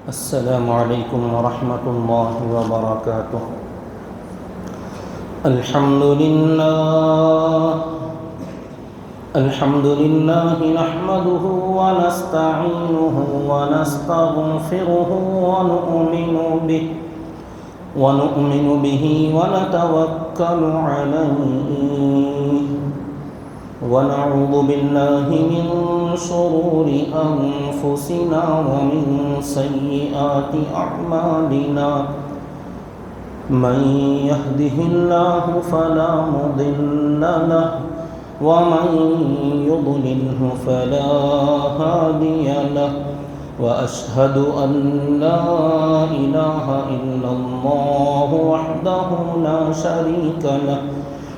السلام علیکم ورحمۃ اللہ وبرکاتہ۔ الحمد للہ نحمده ونستعینه ونستغفره ونؤمن به ونتوکل علیہ ونعوذ باللہ من شرور انفسنا ومن سیئات اعمالنا من يهده الله فلا مضل له ومن يضلله فلا هادي له وأشهد أن لا إله إلا الله وحده لا شريك له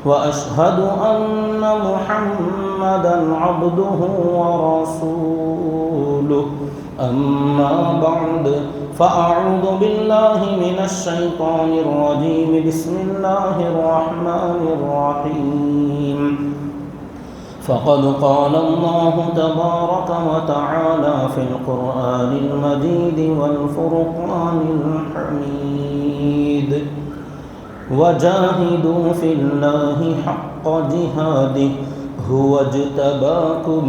وأشهد أن محمدا عبده ورسوله أما بعد فأعوذ بالله من الشيطان الرجيم بسم الله الرحمن الرحيم فقد قال الله تبارك وتعالى في القرآن المجيد والفرقان الحميد وجاهدوا في الله حق جهاده هو اجتباكم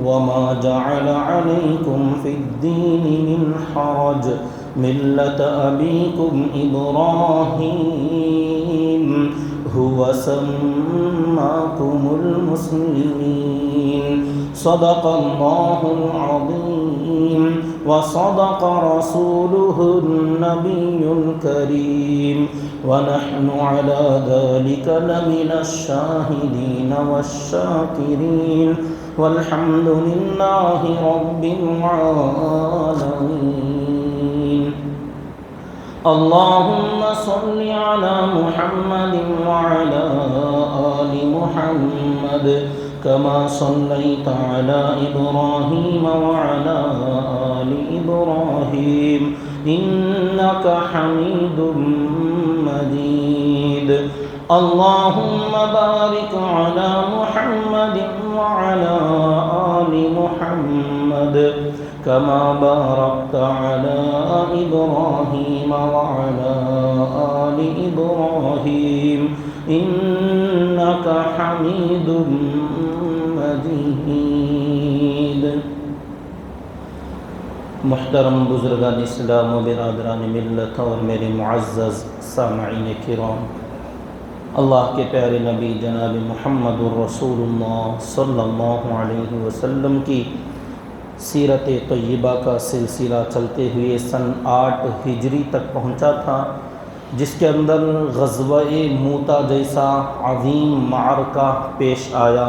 وما جعل عليكم في الدين من حرج ملة أبيكم إبراهيم هو سماكم المسلمين صدق الله العظيم وصدق رسوله النبي الكريم ونحن على ذلك لمن الشاهدين والشاكرين والحمد لله رب العالمين اللهم صل على محمد وعلى آل محمد كما صليت على إبراهيم وعلى آل إبراهيم إنك حميد مجيد اللهم بارك على محمد وعلى آل محمد كما باركت على إبراهيم وعلى آل إبراهيم إنك حميد مجيد۔ محترم بزرگان اسلام و برادران ملت اور میرے معزز سامعین کرام، اللہ کے پیارے نبی جناب محمد الرسول اللہ صلی اللہ علیہ وسلم کی سیرت طیبہ کا سلسلہ چلتے ہوئے سن 8 ہجری تک پہنچا تھا، جس کے اندر غزوہ موتا جیسا عظیم معرکہ پیش آیا،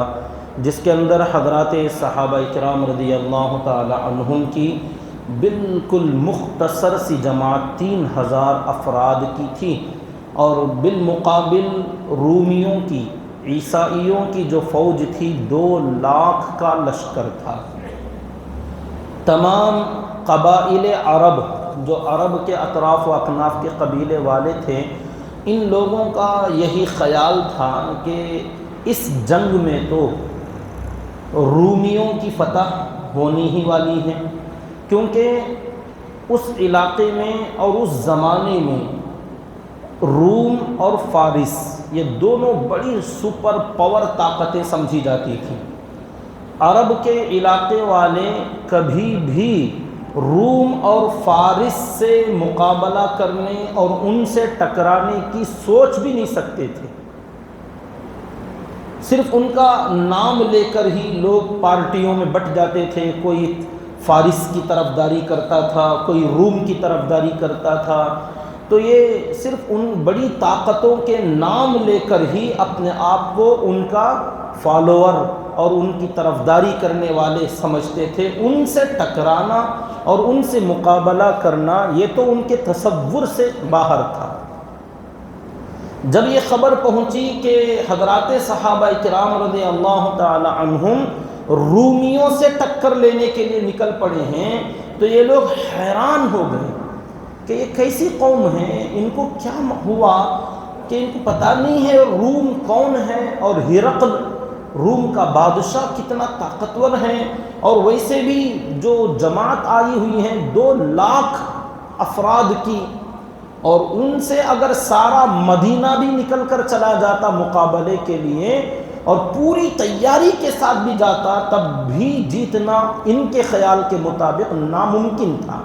جس کے اندر حضرات صحابہ کرام رضی اللہ تعالی عنہم کی بالکل مختصر سی جماعت 3000 افراد کی تھی، اور بالمقابل رومیوں کی، عیسائیوں کی جو فوج تھی 2 لاکھ کا لشکر تھا۔ تمام قبائل عرب، جو عرب کے اطراف و اکناف کے قبیلے والے تھے، ان لوگوں کا یہی خیال تھا کہ اس جنگ میں تو رومیوں کی فتح ہونی ہی والی ہے، کیونکہ اس علاقے میں اور اس زمانے میں روم اور فارس یہ دونوں بڑی سپر پاور طاقتیں سمجھی جاتی تھیں۔ عرب کے علاقے والے کبھی بھی روم اور فارس سے مقابلہ کرنے اور ان سے ٹکرانے کی سوچ بھی نہیں سکتے تھے۔ صرف ان کا نام لے کر ہی لوگ پارٹیوں میں بٹ جاتے تھے، کوئی فارس کی طرفداری کرتا تھا، کوئی روم کی طرفداری کرتا تھا، تو یہ صرف ان بڑی طاقتوں کے نام لے کر ہی اپنے آپ کو ان کا فالوور اور ان کی طرفداری کرنے والے سمجھتے تھے۔ ان سے ٹکرانا اور ان سے مقابلہ کرنا یہ تو ان کے تصور سے باہر تھا۔ جب یہ خبر پہنچی کہ حضرات صحابہ کرام رضی اللہ تعالی عنہم رومیوں سے ٹکر لینے کے لیے نکل پڑے ہیں، تو یہ لوگ حیران ہو گئے کہ یہ کیسی قوم ہے، ان کو کیا ہوا کہ ان کو پتہ نہیں ہے روم کون ہے، اور ہرقل روم کا بادشاہ کتنا طاقتور ہے، اور ویسے بھی جو جماعت آئی ہوئی ہیں 2 لاکھ افراد کی، اور ان سے اگر سارا مدینہ بھی نکل کر چلا جاتا مقابلے کے لیے اور پوری تیاری کے ساتھ بھی جاتا، تب بھی جیتنا ان کے خیال کے مطابق ناممکن تھا۔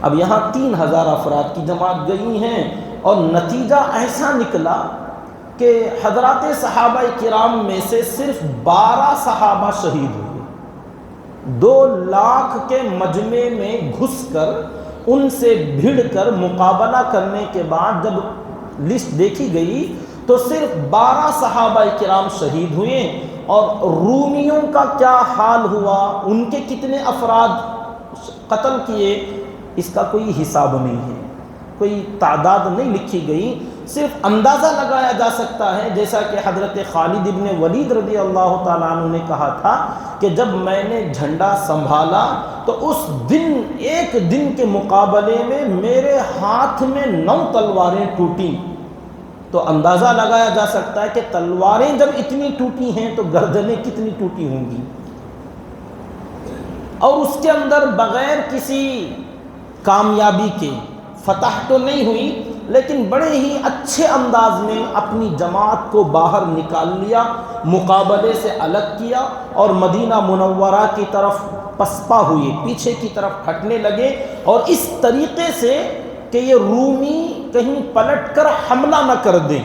اب یہاں 3000 افراد کی جماعت گئی ہیں اور نتیجہ ایسا نکلا کہ حضرات صحابہ کرام میں سے صرف 12 صحابہ شہید ہوئے۔ 2 لاکھ کے مجمع میں گھس کر ان سے بھیڑ کر مقابلہ کرنے کے بعد جب لسٹ دیکھی گئی تو صرف 12 صحابہ کرام شہید ہوئے، اور رومیوں کا کیا حال ہوا، ان کے کتنے افراد قتل کیے، اس کا کوئی حساب نہیں ہے، کوئی تعداد نہیں لکھی گئی، صرف اندازہ لگایا جا سکتا ہے، جیسا کہ حضرت خالد ابن ولید رضی اللہ تعالیٰ عنہ نے کہا تھا کہ جب میں نے جھنڈا سنبھالا تو اس دن، ایک دن کے مقابلے میں میرے ہاتھ میں 9 تلواریں ٹوٹیں۔ تو اندازہ لگایا جا سکتا ہے کہ تلواریں جب اتنی ٹوٹی ہیں تو گردنیں کتنی ٹوٹی ہوں گی، اور اس کے اندر بغیر کسی کامیابی کے فتح تو نہیں ہوئی، لیکن بڑے ہی اچھے انداز میں اپنی جماعت کو باہر نکال لیا، مقابلے سے الگ کیا، اور مدینہ منورہ کی طرف پسپا ہوئے، پیچھے کی طرف ہٹنے لگے، اور اس طریقے سے کہ یہ رومی کہیں پلٹ کر حملہ نہ کر دیں،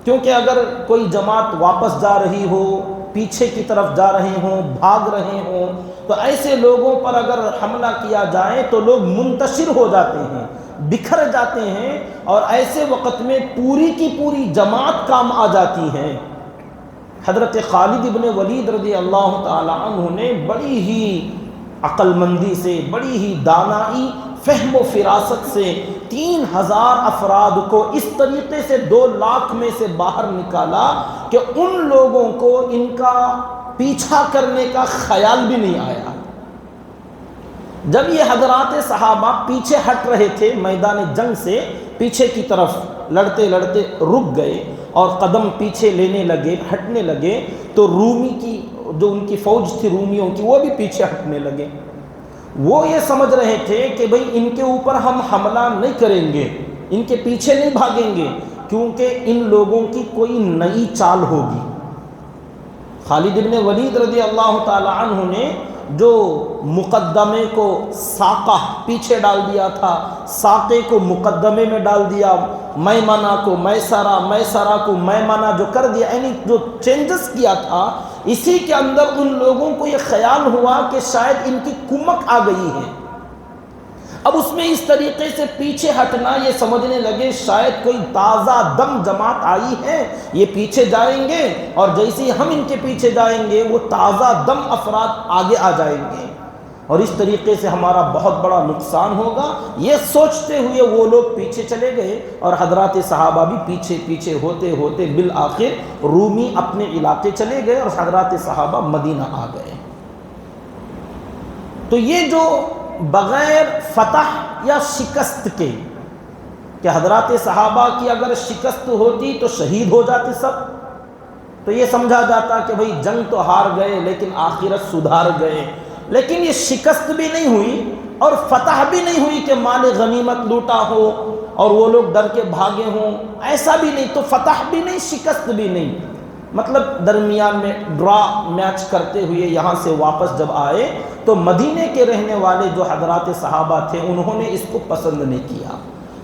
کیونکہ اگر کوئی جماعت واپس جا رہی ہو، پیچھے کی طرف جا رہے ہوں، بھاگ رہے ہوں، تو ایسے لوگوں پر اگر حملہ کیا جائے تو لوگ منتشر ہو جاتے ہیں، بکھر جاتے ہیں، اور ایسے وقت میں پوری کی پوری جماعت کام آ جاتی ہے۔ حضرت خالد ابن ولید رضی اللہ تعالی عنہ نے بڑی ہی عقل مندی سے، بڑی ہی دانائی، فہم و فراست سے 3000 افراد کو اس طریقے سے 2 لاکھ میں سے باہر نکالا کہ ان لوگوں کو ان کا پیچھا کرنے کا خیال بھی نہیں آیا۔ جب یہ حضرات صحابہ پیچھے ہٹ رہے تھے، میدان جنگ سے پیچھے کی طرف لڑتے لڑتے رک گئے اور قدم پیچھے لینے لگے، ہٹنے لگے، تو رومی کی جو ان کی فوج تھی رومیوں کی، وہ بھی پیچھے ہٹنے لگے۔ وہ یہ سمجھ رہے تھے کہ بھئی ان کے اوپر ہم حملہ نہیں کریں گے، ان کے پیچھے نہیں بھاگیں گے، کیونکہ ان لوگوں کی کوئی نئی چال ہوگی۔ خالد ابن ولید رضی اللہ تعالی عنہ نے جو مقدمے کو ساقہ پیچھے ڈال دیا تھا، ساقے کو مقدمے میں ڈال دیا، میمنہ کو میسرہ، میسرہ کو میمنہ جو کر دیا، یعنی جو چینجز کیا تھا، اسی کے اندر ان لوگوں کو یہ خیال ہوا کہ شاید ان کی کمک آ گئی ہے۔ اب اس میں اس طریقے سے پیچھے ہٹنا، یہ سمجھنے لگے شاید کوئی تازہ دم جماعت آئی ہے، یہ پیچھے جائیں گے، اور جیسے ہم ان کے پیچھے جائیں گے وہ تازہ دم افراد آگے آ جائیں گے، اور اس طریقے سے ہمارا بہت بڑا نقصان ہوگا۔ یہ سوچتے ہوئے وہ لوگ پیچھے چلے گئے، اور حضرات صحابہ بھی پیچھے پیچھے ہوتے ہوتے بالآخر رومی اپنے علاقے چلے گئے، اور حضرات صحابہ مدینہ آ گئے۔ تو یہ جو بغیر فتح یا شکست کے، کہ حضرات صحابہ کی اگر شکست ہوتی تو شہید ہو جاتے سب، تو یہ سمجھا جاتا کہ بھئی جنگ تو ہار گئے لیکن آخرت سدھار گئے، لیکن یہ شکست بھی نہیں ہوئی اور فتح بھی نہیں ہوئی کہ مال غنیمت لوٹا ہو اور وہ لوگ ڈر کے بھاگے ہوں، ایسا بھی نہیں۔ تو فتح بھی نہیں، شکست بھی نہیں، مطلب درمیان میں ڈرا میچ کرتے ہوئے یہاں سے واپس جب آئے تو مدینے کے رہنے والے جو حضرات صحابہ تھے انہوں نے اس کو پسند نہیں کیا۔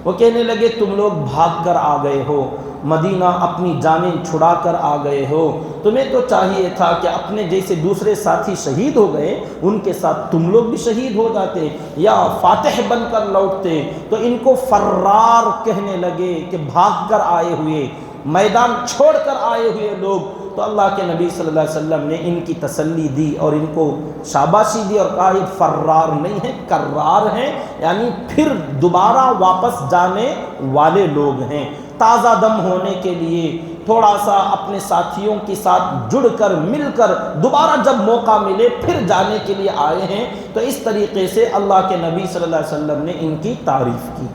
وہ کہنے لگے تم لوگ بھاگ کر آ گئے ہو، مدینہ اپنی جانیں چھڑا کر آ گئے ہو، تمہیں تو چاہیے تھا کہ اپنے جیسے دوسرے ساتھی شہید ہو گئے ان کے ساتھ تم لوگ بھی شہید ہو جاتے یا فاتح بن کر لوٹتے۔ تو ان کو فرار کہنے لگے کہ بھاگ کر آئے ہوئے، میدان چھوڑ کر آئے ہوئے لوگ۔ تو اللہ کے نبی صلی اللہ علیہ وسلم نے ان کی تسلی دی اور ان کو شاباشی دی اور کہا یہ فرار نہیں ہے، کرار ہیں، یعنی پھر دوبارہ واپس جانے والے لوگ ہیں، تازہ دم ہونے کے لیے تھوڑا سا اپنے ساتھیوں کے ساتھ جڑ کر مل کر دوبارہ جب موقع ملے پھر جانے کے لیے آئے ہیں۔ تو اس طریقے سے اللہ کے نبی صلی اللہ علیہ وسلم نے ان کی تعریف کی۔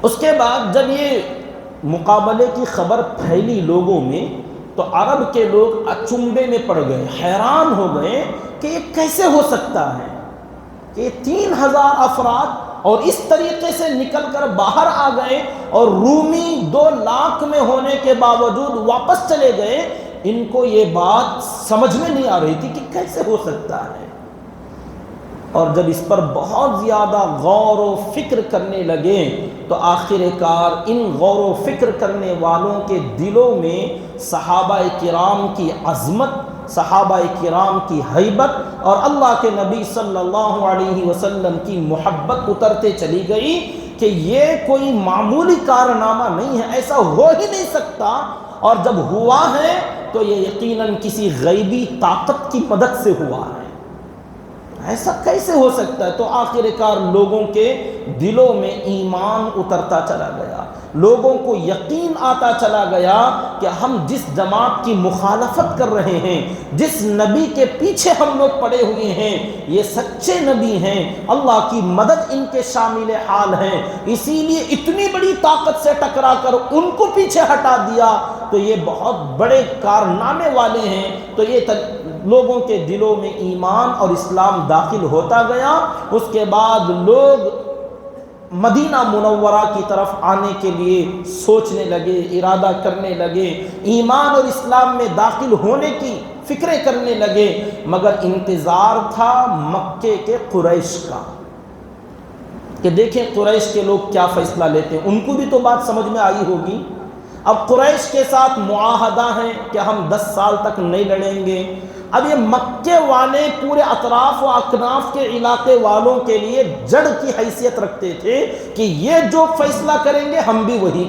اس کے بعد جب یہ مقابلے کی خبر پھیلی لوگوں میں تو عرب کے لوگ اچنبے میں پڑ گئے، حیران ہو گئے کہ یہ کیسے ہو سکتا ہے، کہ 3000 افراد اور اس طریقے سے نکل کر باہر آ گئے اور رومی 2 لاکھ میں ہونے کے باوجود واپس چلے گئے. ان کو یہ بات سمجھ میں نہیں آ رہی تھی کہ کیسے ہو سکتا ہے. اور جب اس پر بہت زیادہ غور و فکر کرنے لگے تو آخر کار ان غور و فکر کرنے والوں کے دلوں میں صحابہ کرام کی عظمت، صحابہ کرام کی ہیبت اور اللہ کے نبی صلی اللہ علیہ وسلم کی محبت اترتے چلی گئی کہ یہ کوئی معمولی کارنامہ نہیں ہے، ایسا ہو ہی نہیں سکتا. اور جب ہوا ہے تو یہ یقیناً کسی غیبی طاقت کی مدد سے ہوا ہے. ایسا کیسے ہو سکتا ہے؟ تو آخر کار لوگوں کے دلوں میں ایمان اترتا چلا گیا، لوگوں کو یقین آتا چلا گیا کہ ہم جس جماعت کی مخالفت کر رہے ہیں، جس نبی کے پیچھے ہم لوگ پڑے ہوئے ہیں، یہ سچے نبی ہیں، اللہ کی مدد ان کے شامل حال ہیں. اسی لیے اتنی بڑی طاقت سے ٹکرا کر ان کو پیچھے ہٹا دیا تو یہ بہت بڑے کارنامے والے ہیں. تو یہ لوگوں کے دلوں میں ایمان اور اسلام داخل ہوتا گیا. اس کے بعد لوگ مدینہ منورہ کی طرف آنے کے لیے سوچنے لگے، ارادہ کرنے لگے، ایمان اور اسلام میں داخل ہونے کی فکریں کرنے لگے. مگر انتظار تھا مکے کے قریش کا کہ دیکھیں قریش کے لوگ کیا فیصلہ لیتے ہیں. ان کو بھی تو بات سمجھ میں آئی ہوگی. اب قریش کے ساتھ معاہدہ ہے کہ ہم 10 سال تک نہیں لڑیں گے. اب یہ مکے والے پورے اطراف و اکناف کے علاقے والوں کے لیے جڑ کی حیثیت رکھتے تھے کہ یہ جو فیصلہ کریں گے ہم بھی وہی.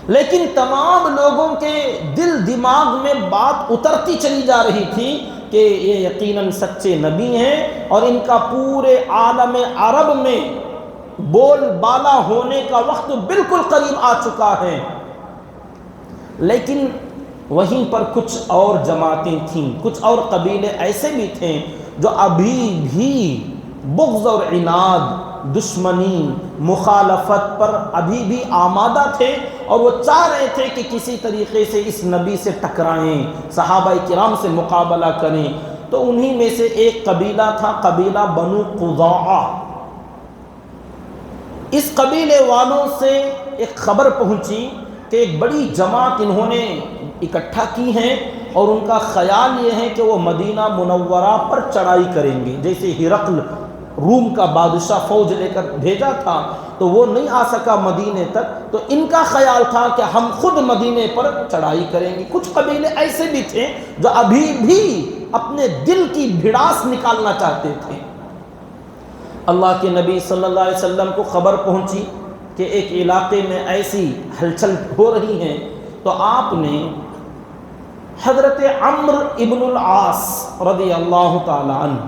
لیکن تمام لوگوں کے دل دماغ میں بات اترتی چلی جا رہی تھی کہ یہ یقیناً سچے نبی ہیں اور ان کا پورے عالم عرب میں بول بالا ہونے کا وقت بالکل قریب آ چکا ہے. لیکن وہیں پر کچھ اور جماعتیں تھیں، کچھ اور قبیلے ایسے بھی تھے جو ابھی بھی بغض اور عناد، دشمنی، مخالفت پر ابھی بھی آمادہ تھے اور وہ چاہ رہے تھے کہ کسی طریقے سے اس نبی سے ٹکرائیں، صحابہ کرام سے مقابلہ کریں. تو انہی میں سے ایک قبیلہ تھا، قبیلہ بنو قضاعہ. اس قبیلے والوں سے ایک خبر پہنچی کہ ایک بڑی جماعت انہوں نے اکٹھا کی ہیں اور ان کا خیال یہ ہے کہ وہ مدینہ منورہ پر چڑھائی کریں گے. جیسے ہرقل روم کا بادشاہ فوج لے کر بھیجا تھا تو وہ نہیں آ سکا مدینے تک، تو ان کا خیال تھا کہ ہم خود مدینے پر چڑھائی کریں گے. کچھ قبیلے ایسے بھی تھے جو ابھی بھی اپنے دل کی بھڑاس نکالنا چاہتے تھے. اللہ کے نبی صلی اللہ علیہ وسلم کو خبر پہنچی کہ ایک علاقے میں ایسی ہلچل ہو رہی ہے تو آپ نے حضرت عمرو ابن العاص رضی اللہ تعالی عنہ،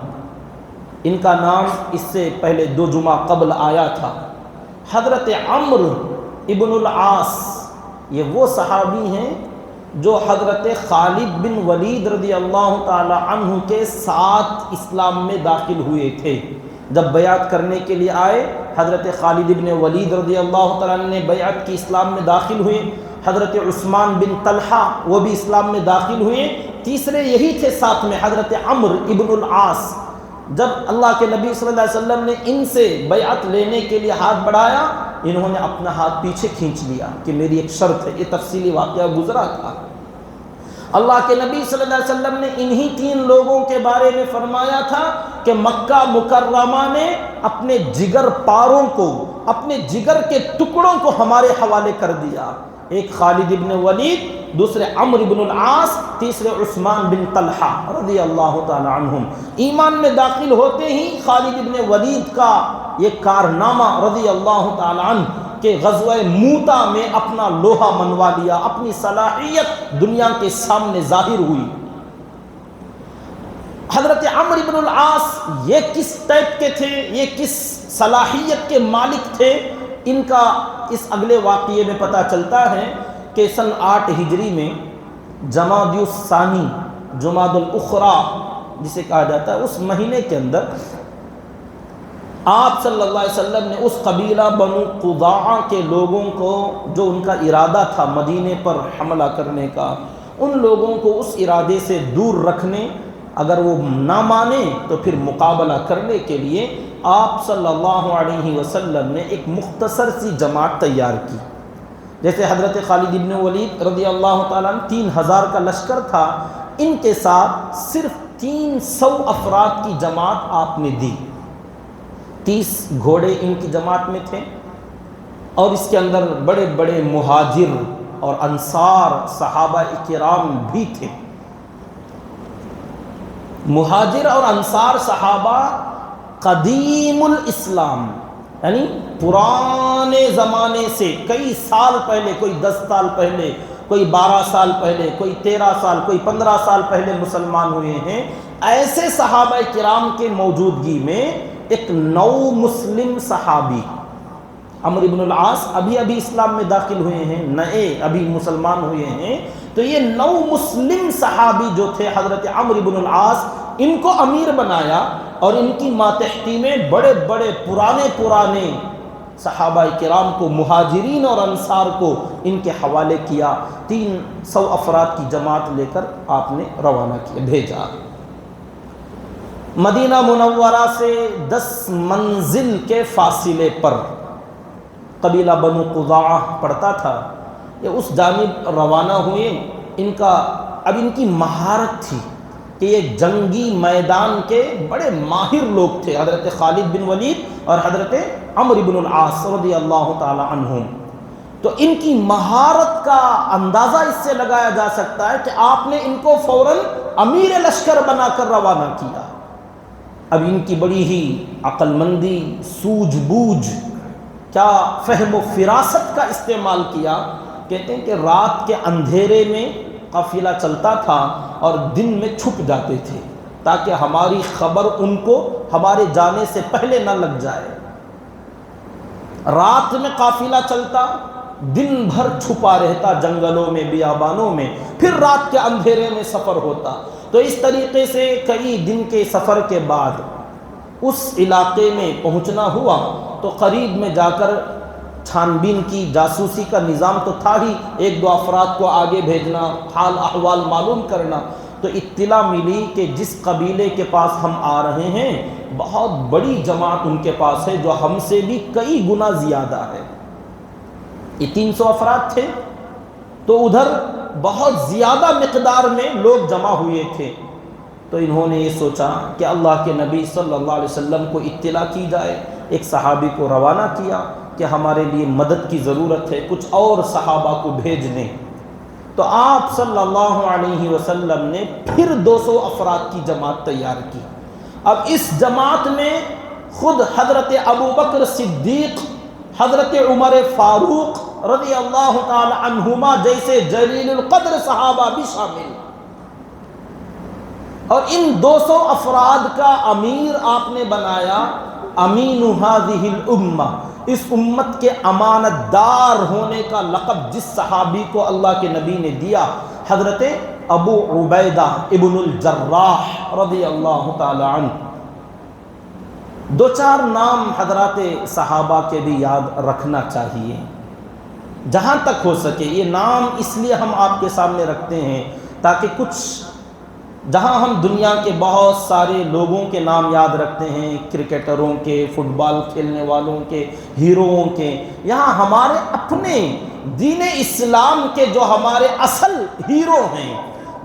ان کا نام اس سے پہلے 2 جمعہ قبل آیا تھا، حضرت عمرو ابن العاص یہ وہ صحابی ہیں جو حضرت خالد بن ولید رضی اللہ تعالی عنہ کے ساتھ اسلام میں داخل ہوئے تھے. جب بیعت کرنے کے لیے آئے حضرت خالد بن ولید رضی اللہ تعالیٰ عنہ نے بیعت کی، اسلام میں داخل ہوئے. حضرت عثمان بن طلحہ وہ بھی اسلام میں داخل ہوئے. تیسرے یہی تھے ساتھ میں حضرت عمرو ابن العاص. جب اللہ کے نبی صلی اللہ علیہ وسلم نے ان سے بیعت لینے کے لیے ہاتھ بڑھایا، انہوں نے اپنا ہاتھ پیچھے کھینچ لیا کہ میری ایک شرط ہے. یہ تفصیلی واقعہ گزرا تھا. اللہ کے نبی صلی اللہ علیہ وسلم نے انہی 3 لوگوں کے بارے میں فرمایا تھا کہ مکہ مکرمہ نے اپنے جگر پاروں کو، اپنے جگر کے ٹکڑوں کو ہمارے حوالے کر دیا. ایک خالد ابن ولید، دوسرے عمرو ابن العاص، تیسرے عثمان بن طلحہ رضی اللہ تعالی عنہم. ایمان میں داخل ہوتے ہی خالد ابن ولید کا یہ کارنامہ رضی اللہ تعالی عنہ کہ غزوہ موتا میں اپنا لوہا منوا لیا، اپنی صلاحیت دنیا کے سامنے ظاہر ہوئی. حضرت عمرو بن العاص یہ کس ٹائپ کے تھے، یہ کس صلاحیت کے مالک تھے، ان کا اس اگلے واقعے میں پتہ چلتا ہے کہ سن 8 ہجری میں جمادی الثانی، جمادی الاخری جسے کہا جاتا ہے، اس مہینے کے اندر آپ صلی اللہ علیہ وسلم نے اس قبیلہ بنو قضاعہ کے لوگوں کو، جو ان کا ارادہ تھا مدینے پر حملہ کرنے کا، ان لوگوں کو اس ارادے سے دور رکھنے اگر وہ نہ مانے تو پھر مقابلہ کرنے کے لیے آپ صلی اللہ علیہ وسلم نے ایک مختصر سی جماعت تیار کی. جیسے حضرت خالد بن ولید رضی اللہ تعالیٰ عنہ 3000 کا لشکر تھا، ان کے ساتھ صرف 300 افراد کی جماعت آپ نے دی. 30 گھوڑے ان کی جماعت میں تھے، اور اس کے اندر بڑے بڑے مہاجر اور انصار صحابہ کرام بھی تھے. مہاجر اور انصار صحابہ قدیم الاسلام، یعنی پرانے زمانے سے کئی سال پہلے، کوئی 10 سال پہلے، کوئی 12 سال پہلے، کوئی 13 سال، کوئی 15 سال پہلے مسلمان ہوئے ہیں. ایسے صحابہ کرام کے موجودگی میں ایک نو مسلم صحابی عمرو بن العاص ابھی اسلام میں داخل ہوئے ہیں، نئے ابھی مسلمان ہوئے ہیں. تو یہ نو مسلم صحابی جو تھے حضرت عمرو بن العاص، ان کو امیر بنایا، اور ان کی ماتحتی میں بڑے بڑے پرانے صحابہ کرام کو، مہاجرین اور انصار کو ان کے حوالے کیا. 300 افراد کی جماعت لے کر آپ نے روانہ کیا، بھیجا. مدینہ منورہ سے 10 منزل کے فاصلے پر قبیلہ بنو قضاعہ پڑتا تھا. یہ اس جانب روانہ ہوئے. ان کی مہارت تھی کہ یہ جنگی میدان کے بڑے ماہر لوگ تھے، حضرت خالد بن ولید اور حضرت عمرو بن العاص رضی اللہ تعالی عنہم. تو ان کی مہارت کا اندازہ اس سے لگایا جا سکتا ہے کہ آپ نے ان کو فوراً امیر لشکر بنا کر روانہ کیا. اب ان کی بڑی ہی عقل مندی، سوجھ بوجھ، کیا فہم و فراست کا استعمال کیا. کہتے ہیں کہ رات کے اندھیرے میں قافلہ چلتا تھا اور دن میں چھپ جاتے تھے تاکہ ہماری خبر ان کو ہمارے جانے سے پہلے نہ لگ جائے. رات میں قافلہ چلتا، دن بھر چھپا رہتا جنگلوں میں، بیابانوں میں، پھر رات کے اندھیرے میں سفر ہوتا. تو اس طریقے سے کئی دن کے سفر کے بعد اس علاقے میں پہنچنا ہوا. تو قریب میں جا کر چھان بین کی، جاسوسی کا نظام تو تھا ہی، 1-2 افراد کو آگے بھیجنا، حال احوال معلوم کرنا. تو اطلاع ملی کہ جس قبیلے کے پاس ہم آ رہے ہیں بہت بڑی جماعت ان کے پاس ہے جو ہم سے بھی کئی گنا زیادہ ہے. یہ 300 افراد تھے، تو ادھر بہت زیادہ مقدار میں لوگ جمع ہوئے تھے. تو انہوں نے یہ سوچا کہ اللہ کے نبی صلی اللہ علیہ وسلم کو اطلاع کی جائے. ایک صحابی کو روانہ کیا کہ ہمارے لیے مدد کی ضرورت ہے، کچھ اور صحابہ کو بھیج دیں. تو آپ صلی اللہ علیہ وسلم نے پھر 200 افراد کی جماعت تیار کی. اب اس جماعت میں خود حضرت ابو بکر صدیق، حضرت عمر فاروق رضی اللہ تعالی عنہما جیسے جلیل القدر صحابہ بھی شامل. اور ان 200 افراد کا امیر آپ نے بنایا امین هذه الامہ، اس امت کے امانت دار ہونے کا لقب جس صحابی کو اللہ کے نبی نے دیا، حضرت ابو عبیدہ ابن الجراح رضی اللہ تعالی عنہ. 2-4 نام حضرات صحابہ کے بھی یاد رکھنا چاہیے جہاں تک ہو سکے. یہ نام اس لیے ہم آپ کے سامنے رکھتے ہیں تاکہ کچھ، جہاں ہم دنیا کے بہت سارے لوگوں کے نام یاد رکھتے ہیں، کرکٹروں کے، فٹ بال کھیلنے والوں کے، ہیروؤں کے، یہاں ہمارے اپنے دین اسلام کے جو ہمارے اصل ہیرو ہیں،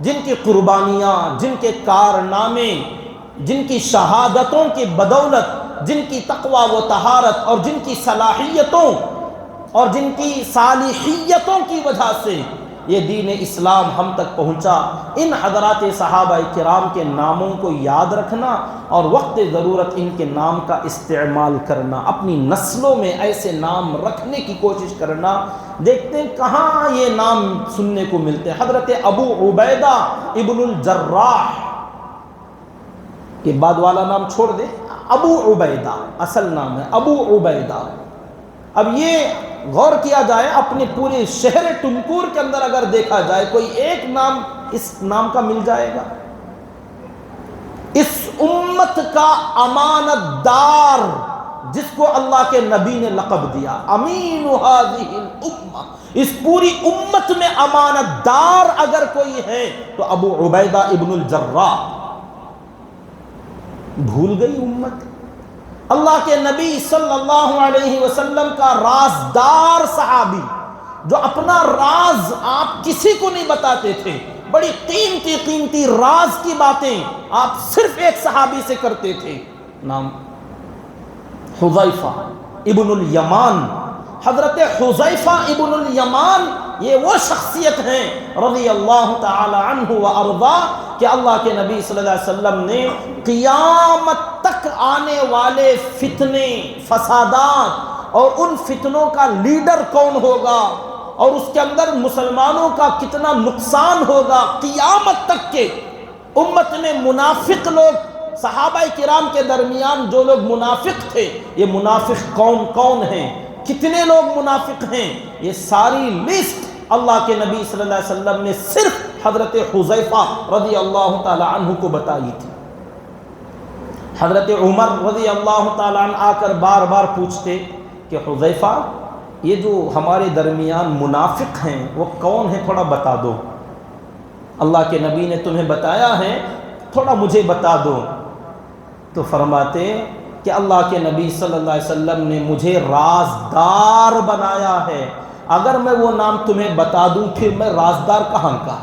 جن کی قربانیاں، جن کے کارنامے، جن کی شہادتوں کی بدولت، جن کی تقوی و طہارت اور جن کی صلاحیتوں اور جن کی صالحیتوں کی وجہ سے یہ دین اسلام ہم تک پہنچا، ان حضرات صحابہ کرام کے ناموں کو یاد رکھنا اور وقت ضرورت ان کے نام کا استعمال کرنا، اپنی نسلوں میں ایسے نام رکھنے کی کوشش کرنا. دیکھتے ہیں کہاں یہ نام سننے کو ملتے ہیں. حضرت ابو عبیدہ ابن الجراح، یہ بعد والا نام چھوڑ دیں، ابو عبیدہ اصل نام ہے، ابو عبیدہ. اب یہ غور کیا جائے اپنے پورے شہر ٹمکور کے اندر اگر دیکھا جائے کوئی ایک نام اس نام کا مل جائے گا. اس امت کا امانت دار جس کو اللہ کے نبی نے لقب دیا امین هذه الامہ، اس پوری امت میں امانت دار اگر کوئی ہے تو ابو عبیدہ ابن الجراح. بھول گئی امت۔ اللہ کے نبی صلی اللہ علیہ وسلم کا رازدار صحابی، جو اپنا راز آپ کسی کو نہیں بتاتے تھے، بڑی قیمتی قیمتی راز کی باتیں آپ صرف ایک صحابی سے کرتے تھے، نام حذیفہ ابن الیمان۔ حضرت حذیفہ ابن الیمان یہ وہ شخصیت ہیں رضی اللہ تعالی عنہ و ارضا کہ اللہ کے نبی صلی اللہ علیہ وسلم نے قیامت تک آنے والے فتنے، فسادات اور ان فتنوں کا لیڈر کون ہوگا اور اس کے اندر مسلمانوں کا کتنا نقصان ہوگا، قیامت تک کے امت میں منافق لوگ، صحابہ کرام کے درمیان جو لوگ منافق تھے، یہ منافق کون کون ہیں، کتنے لوگ منافق ہیں، یہ ساری لسٹ اللہ کے نبی صلی اللہ علیہ وسلم نے صرف حضرت حذیفہ رضی اللہ تعالی عنہ کو بتائی تھی۔ حضرت عمر رضی اللہ تعالی عنہ آ کر بار بار پوچھتے کہ حذیفہ یہ جو ہمارے درمیان منافق ہیں وہ کون ہیں، تھوڑا بتا دو، اللہ کے نبی نے تمہیں بتایا ہے، تھوڑا مجھے بتا دو۔ تو فرماتے کہ اللہ کے نبی صلی اللہ علیہ وسلم نے مجھے رازدار بنایا ہے، اگر میں وہ نام تمہیں بتا دوں پھر میں رازدار کہاں کا؟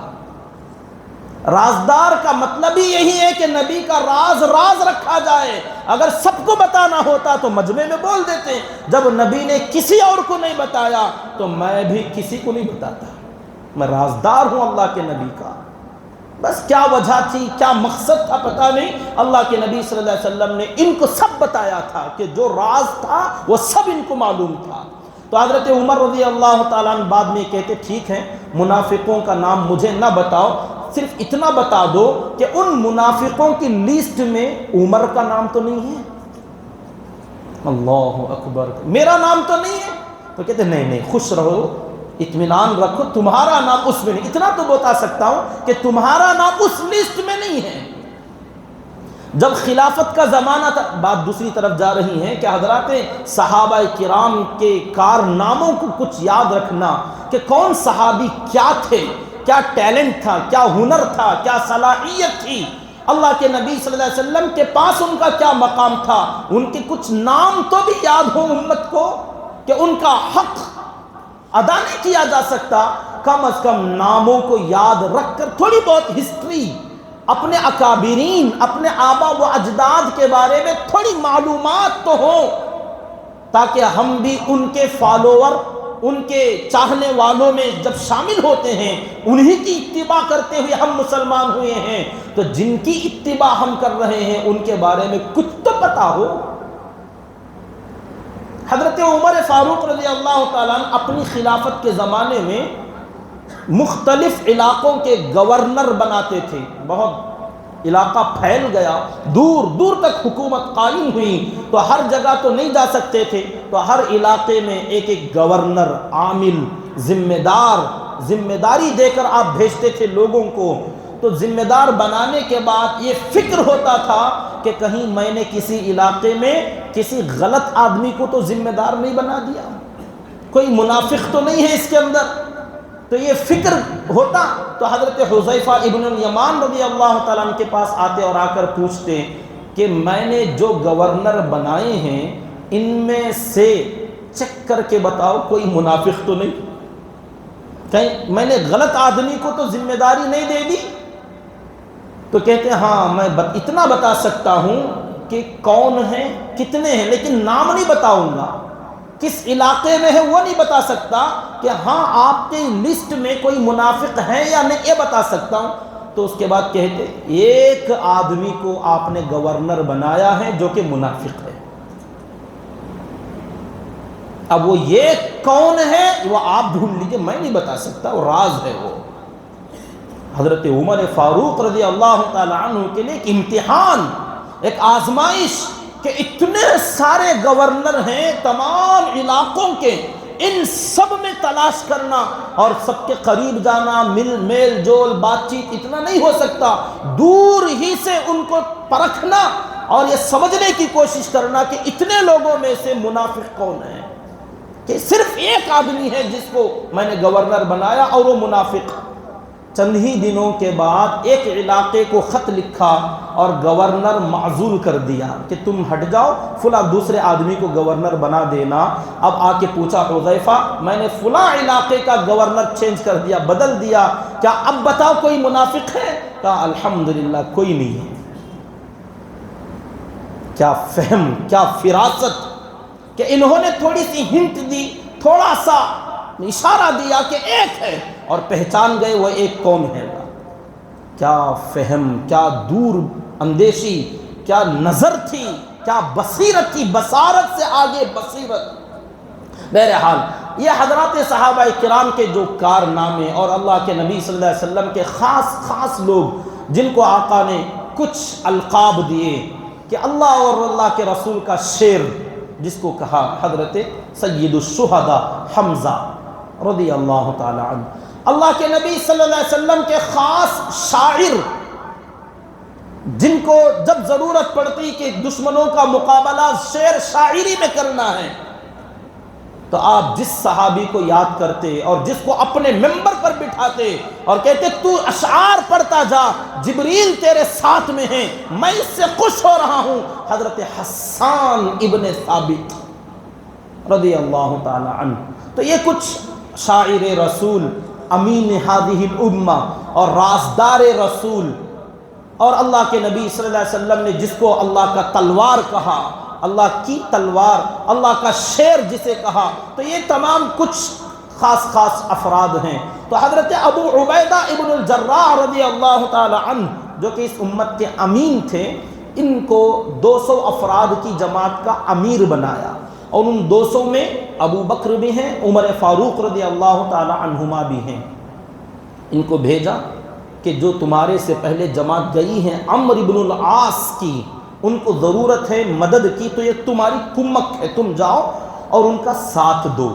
رازدار کا مطلب ہی یہی ہے کہ نبی کا راز راز رکھا جائے، اگر سب کو بتانا ہوتا تو مجمع میں بول دیتے، جب نبی نے کسی اور کو نہیں بتایا تو میں بھی کسی کو نہیں بتاتا، میں رازدار ہوں اللہ کے نبی کا۔ بس کیا وجہ تھی، کیا مقصد تھا پتہ نہیں، اللہ کے نبی صلی اللہ علیہ وسلم نے ان کو سب بتایا تھا کہ جو راز تھا وہ سب ان کو معلوم تھا۔ تو حضرت عمر رضی اللہ تعالیٰ عنہ بعد میں کہتے ٹھیک ہے منافقوں کا نام مجھے نہ بتاؤ، صرف اتنا بتا دو کہ ان منافقوں کی لسٹ میں عمر کا نام تو نہیں ہے، اللہ اکبر، میرا نام تو نہیں ہے۔ تو کہتے نہیں خوش رہو، اطمینان رکھو، تمہارا نام اس میں نہیں، اتنا تو بتا سکتا ہوں کہ تمہارا نام اس لسٹ میں نہیں ہے۔ جب خلافت کا زمانہ تھا، بات دوسری طرف جا رہی ہے کہ حضرات صحابہ کرام کے کارناموں کو کچھ یاد رکھنا کہ کون صحابی کیا تھے، کیا ٹیلنٹ تھا، کیا ہنر تھا، کیا صلاحیت تھی، اللہ کے نبی صلی اللہ علیہ وسلم کے پاس ان کا کیا مقام تھا، ان کے کچھ نام تو بھی یاد ہو امت کو کہ ان کا حق ادا نہیں کیا جا سکتا، کم از کم ناموں کو یاد رکھ کر تھوڑی بہت ہسٹری، اپنے اکابرین، اپنے آبا و اجداد کے بارے میں تھوڑی معلومات تو ہوں، تاکہ ہم بھی ان کے فالوور، ان کے چاہنے والوں میں جب شامل ہوتے ہیں، انہی کی اتباع کرتے ہوئے ہم مسلمان ہوئے ہیں، تو جن کی اتباع ہم کر رہے ہیں ان کے بارے میں کچھ تو پتا ہو۔ حضرت عمر فاروق رضی اللہ تعالیٰ عنہ اپنی خلافت کے زمانے میں مختلف علاقوں کے گورنر بناتے تھے، بہت علاقہ پھیل گیا، دور دور تک حکومت قائم ہوئی، تو ہر جگہ تو نہیں جا سکتے تھے، تو ہر علاقے میں ایک ایک گورنر، عامل، ذمہ داری دے کر آپ بھیجتے تھے لوگوں کو۔ تو ذمہ دار بنانے کے بعد یہ فکر ہوتا تھا کہ کہیں میں نے کسی علاقے میں کسی غلط آدمی کو تو ذمہ دار نہیں بنا دیا، کوئی منافق تو نہیں ہے اس کے اندر، تو یہ فکر ہوتا۔ تو حضرت حذیفہ ابن الیمان رضی اللہ تعالیٰ عنہ کے پاس آتے اور آ کر پوچھتے کہ میں نے جو گورنر بنائے ہیں ان میں سے چیک کر کے بتاؤ کوئی منافق تو نہیں، کہیں میں نے غلط آدمی کو تو ذمہ داری نہیں دے دی؟ تو کہتے ہیں ہاں میں اتنا بتا سکتا ہوں کہ کون ہیں، کتنے ہیں، لیکن نام نہیں بتاؤں گا، کس علاقے میں ہے وہ نہیں بتا سکتا، کہ ہاں آپ کے لسٹ میں کوئی منافق ہے یا نہیں یہ بتا سکتا ہوں۔ تو اس کے بعد کہتے ایک آدمی کو آپ نے گورنر بنایا ہے جو کہ منافق ہے، اب وہ یہ کون ہے وہ آپ ڈھونڈ لیجیے، میں نہیں بتا سکتا، وہ راز ہے۔ وہ حضرت عمر فاروق رضی اللہ تعالی عنہ کے لیے ایک امتحان، ایک آزمائش کہ اتنے سارے گورنر ہیں تمام علاقوں کے، ان سب میں تلاش کرنا اور سب کے قریب جانا، میل جول بات چیت اتنا نہیں ہو سکتا، دور ہی سے ان کو پرکھنا اور یہ سمجھنے کی کوشش کرنا کہ اتنے لوگوں میں سے منافق کون ہے، کہ صرف ایک آدمی ہے جس کو میں نے گورنر بنایا اور وہ منافق۔ چند ہی دنوں کے بعد ایک علاقے کو خط لکھا اور گورنر معزول کر دیا کہ تم ہٹ جاؤ، فلاں دوسرے آدمی کو گورنر بنا دینا۔ اب آ کے پوچھا حذیفہ میں نے فلاں علاقے کا گورنر چینج کر دیا، بدل دیا، کیا اب بتاؤ کوئی منافق ہے؟ کہا الحمدللہ کوئی نہیں ہے۔ کیا فہم، کیا فراست کہ انہوں نے تھوڑی سی ہنٹ دی، تھوڑا سا اشارہ دیا کہ ایک ہے، اور پہچان گئے وہ ایک کون ہے۔ کیا فہم، کیا دور اندیشی، کیا نظر تھی، کیا بصیرت تھی، بصارت سے آگے بصیرت۔ بہرحال یہ حضرات صحابہ کرام کے جو کارنامے اور اللہ کے نبی صلی اللہ علیہ وسلم کے خاص لوگ جن کو آقا نے کچھ القاب دیے کہ اللہ اور اللہ کے رسول کا شیر، جس کو کہا حضرت سید الشہداء حمزہ رضی اللہ تعالی عنہ، اللہ کے نبی صلی اللہ علیہ وسلم کے خاص شاعر جن کو جب ضرورت پڑتی کہ دشمنوں کا مقابلہ شعر شاعری میں کرنا ہے تو آپ جس صحابی کو یاد کرتے اور جس کو اپنے ممبر پر بٹھاتے اور کہتے تو اشعار پڑھتا جا، جبریل تیرے ساتھ میں ہیں، میں اس سے خوش ہو رہا ہوں، حضرت حسان ابن ثابت رضی اللہ تعالی عنہ۔ تو یہ کچھ شاعر رسول، امین ہذہ الامہ اور رازدار رسول، اور اللہ کے نبی صلی اللہ علیہ وسلم نے جس کو اللہ کا تلوار کہا، اللہ کی تلوار، اللہ کا شیر جسے کہا، تو یہ تمام کچھ خاص افراد ہیں۔ تو حضرت ابو عبیدہ ابن الجراح رضی اللہ تعالی عنہ جو کہ اس امت کے امین تھے، ان کو 200 افراد کی جماعت کا امیر بنایا، اور ان 200 میں ابو بکر بھی ہیں، عمر فاروق رضی اللہ تعالی عنہما بھی ہیں۔ ان کو بھیجا کہ جو تمہارے سے پہلے جماعت گئی ہیں عمرو بن العاص کی، ان کو ضرورت ہے مدد کی، تو یہ تمہاری کمک ہے، تم جاؤ اور ان کا ساتھ دو۔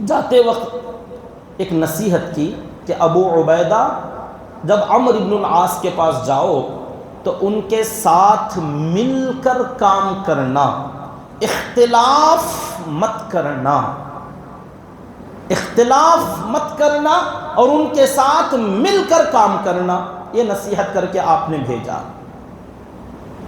جاتے وقت ایک نصیحت کی کہ ابو عبیدہ جب عمرو بن العاص کے پاس جاؤ تو ان کے ساتھ مل کر کام کرنا، اختلاف مت کرنا، اختلاف مت کرنا اور ان کے ساتھ مل کر کام کرنا، یہ نصیحت کر کے آپ نے بھیجا۔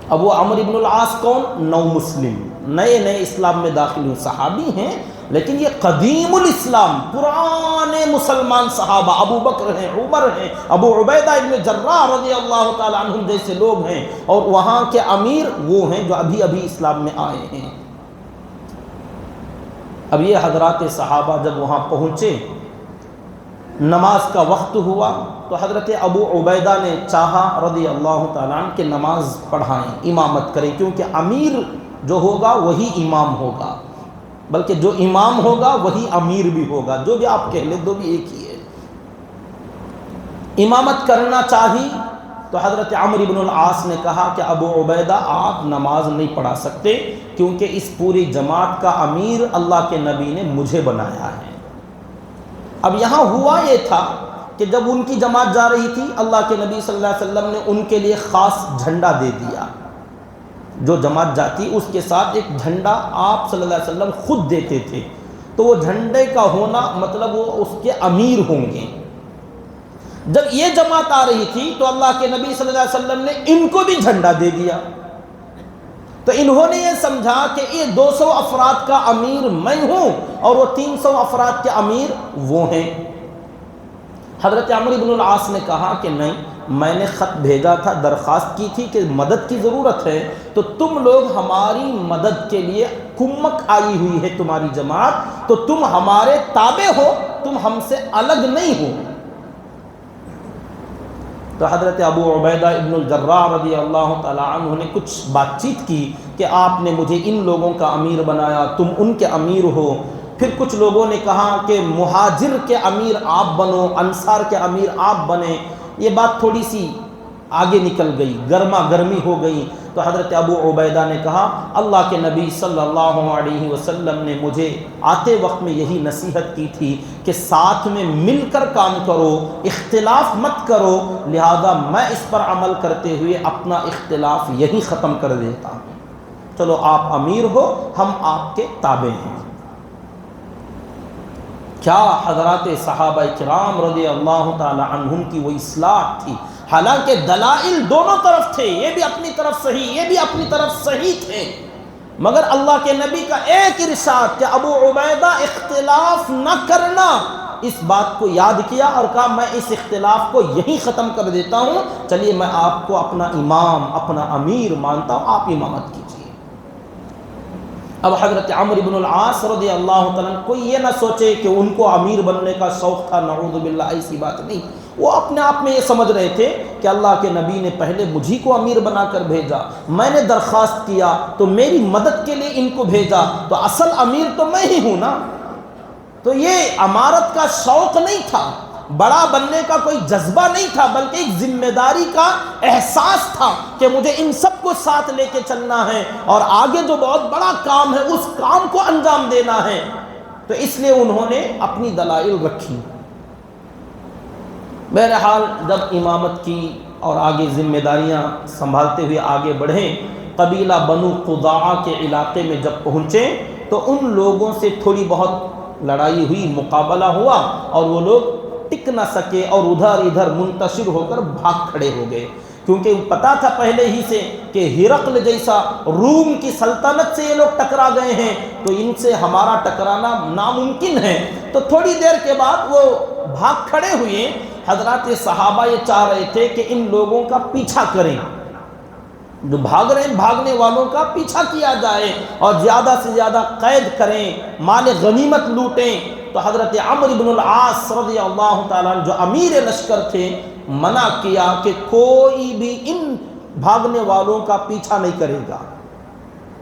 اب وہ عمرو بن العاص کون؟ نو مسلم، نئے اسلام میں داخل ہوئے صحابی ہیں، لیکن یہ قدیم الاسلام، پرانے مسلمان صحابہ، ابو بکر ہیں، عمر ہیں، ابو عبیدہ ابن جراح رضی اللہ تعالی عنہم جیسے لوگ ہیں، اور وہاں کے امیر وہ ہیں جو ابھی اسلام میں آئے ہیں۔ اب یہ حضرات صحابہ جب وہاں پہنچے، نماز کا وقت ہوا تو حضرت ابو عبیدہ نے چاہا رضی اللہ تعالیٰ عنہ کہ نماز پڑھائیں، امامت کریں، کیونکہ امیر جو ہوگا وہی امام ہوگا، بلکہ جو امام ہوگا وہی امیر بھی ہوگا، جو بھی آپ کہہ لیں دو بھی ایک ہی ہے۔ امامت کرنا چاہی تو حضرت عمرو بن العاص نے کہا کہ ابو عبیدہ آپ نماز نہیں پڑھا سکتے، کیونکہ اس پوری جماعت کا امیر اللہ کے نبی نے مجھے بنایا ہے۔ اب یہاں ہوا یہ تھا کہ جب ان کی جماعت جا رہی تھی، اللہ کے نبی صلی اللہ علیہ وسلم نے ان کے لیے خاص جھنڈا دے دیا، جو جماعت جاتی اس کے ساتھ ایک جھنڈا آپ صلی اللہ علیہ وسلم خود دیتے تھے، تو وہ جھنڈے کا ہونا مطلب وہ اس کے امیر ہوں گے۔ جب یہ جماعت آ رہی تھی تو اللہ کے نبی صلی اللہ علیہ وسلم نے ان کو بھی جھنڈا دے دیا، تو انہوں نے یہ سمجھا کہ یہ 200 افراد کا امیر میں ہوں اور وہ 300 افراد کے امیر وہ ہیں۔ حضرت عمرو بن العاص نے کہا کہ نہیں، میں نے خط بھیجا تھا، درخواست کی تھی کہ مدد کی ضرورت ہے، تو تم لوگ ہماری مدد کے لیے کمک آئی ہوئی ہے تمہاری جماعت، تو تم ہمارے تابع ہو، تم ہم سے الگ نہیں ہو۔ تو حضرت ابو عبیدہ ابن الجراح رضی اللہ تعالی عنہ نے کچھ بات چیت کی کہ آپ نے مجھے ان لوگوں کا امیر بنایا، تم ان کے امیر ہو۔ پھر کچھ لوگوں نے کہا کہ مہاجر کے امیر آپ بنو، انصار کے امیر آپ بنیں۔ یہ بات تھوڑی سی آگے نکل گئی، گرما گرمی ہو گئی، تو حضرت ابو عبیدہ نے کہا اللہ کے نبی صلی اللہ علیہ وسلم نے مجھے آتے وقت میں یہی نصیحت کی تھی کہ ساتھ میں مل کر کام کرو، اختلاف مت کرو، لہذا میں اس پر عمل کرتے ہوئے اپنا اختلاف یہی ختم کر دیتا ہوں، چلو آپ امیر ہو، ہم آپ کے تابع ہیں۔ کیا حضرات صحابہ کرام رضی اللہ تعالی عنہم کی وہ اصلاح تھی. حالانکہ دلائل دونوں طرف تھے، یہ بھی اپنی طرف صحیح، یہ بھی اپنی طرف صحیح تھے، مگر اللہ کے نبی کا ایک ارشاد کہ ابو عبیدہ اختلاف نہ کرنا، اس بات کو یاد کیا اور کہا میں اس اختلاف کو یہیں ختم کر دیتا ہوں، چلیے میں آپ کو اپنا امام اپنا امیر مانتا ہوں، آپ امامت کیجیے. اب حضرت عمرو بن العاص رضی اللہ تعالیٰ کوئی یہ نہ سوچے کہ ان کو امیر بننے کا شوق تھا، نعوذ باللہ، ایسی بات نہیں. وہ اپنے آپ میں یہ سمجھ رہے تھے کہ اللہ کے نبی نے پہلے مجھی کو امیر بنا کر بھیجا، میں نے درخواست کیا تو میری مدد کے لیے ان کو بھیجا، تو اصل امیر تو میں ہی ہوں نا. تو یہ امارت کا شوق نہیں تھا، بڑا بننے کا کوئی جذبہ نہیں تھا، بلکہ ایک ذمہ داری کا احساس تھا کہ مجھے ان سب کو ساتھ لے کے چلنا ہے اور آگے جو بہت بڑا کام ہے اس کام کو انجام دینا ہے. تو اس لیے انہوں نے اپنی دلائل رکھی. بہرحال جب امامت کی اور آگے ذمہ داریاں سنبھالتے ہوئے آگے بڑھیں، قبیلہ بنو قضاعہ کے علاقے میں جب پہنچے تو ان لوگوں سے تھوڑی بہت لڑائی ہوئی، مقابلہ ہوا اور وہ لوگ ٹک نہ سکے اور ادھر ادھر منتشر ہو کر بھاگ کھڑے ہو گئے، کیونکہ پتا تھا پہلے ہی سے کہ ہرقل جیسا روم کی سلطنت سے یہ لوگ ٹکرا گئے ہیں تو ان سے ہمارا ٹکرانا ناممکن ہے. تو تھوڑی دیر کے بعد وہ بھاگ کھڑے ہوئے. حضرات صحابہ یہ چاہ رہے تھے کہ ان لوگوں کا پیچھا کریں، جو بھاگ رہے ہیں بھاگنے والوں کا پیچھا کیا جائے اور زیادہ سے زیادہ قید کریں، مال غنیمت لوٹیں. تو حضرت عمرو بن العاص رضی اللہ تعالیٰ جو امیر لشکر تھے منع کیا کہ کوئی بھی ان بھاگنے والوں کا پیچھا نہیں کرے گا.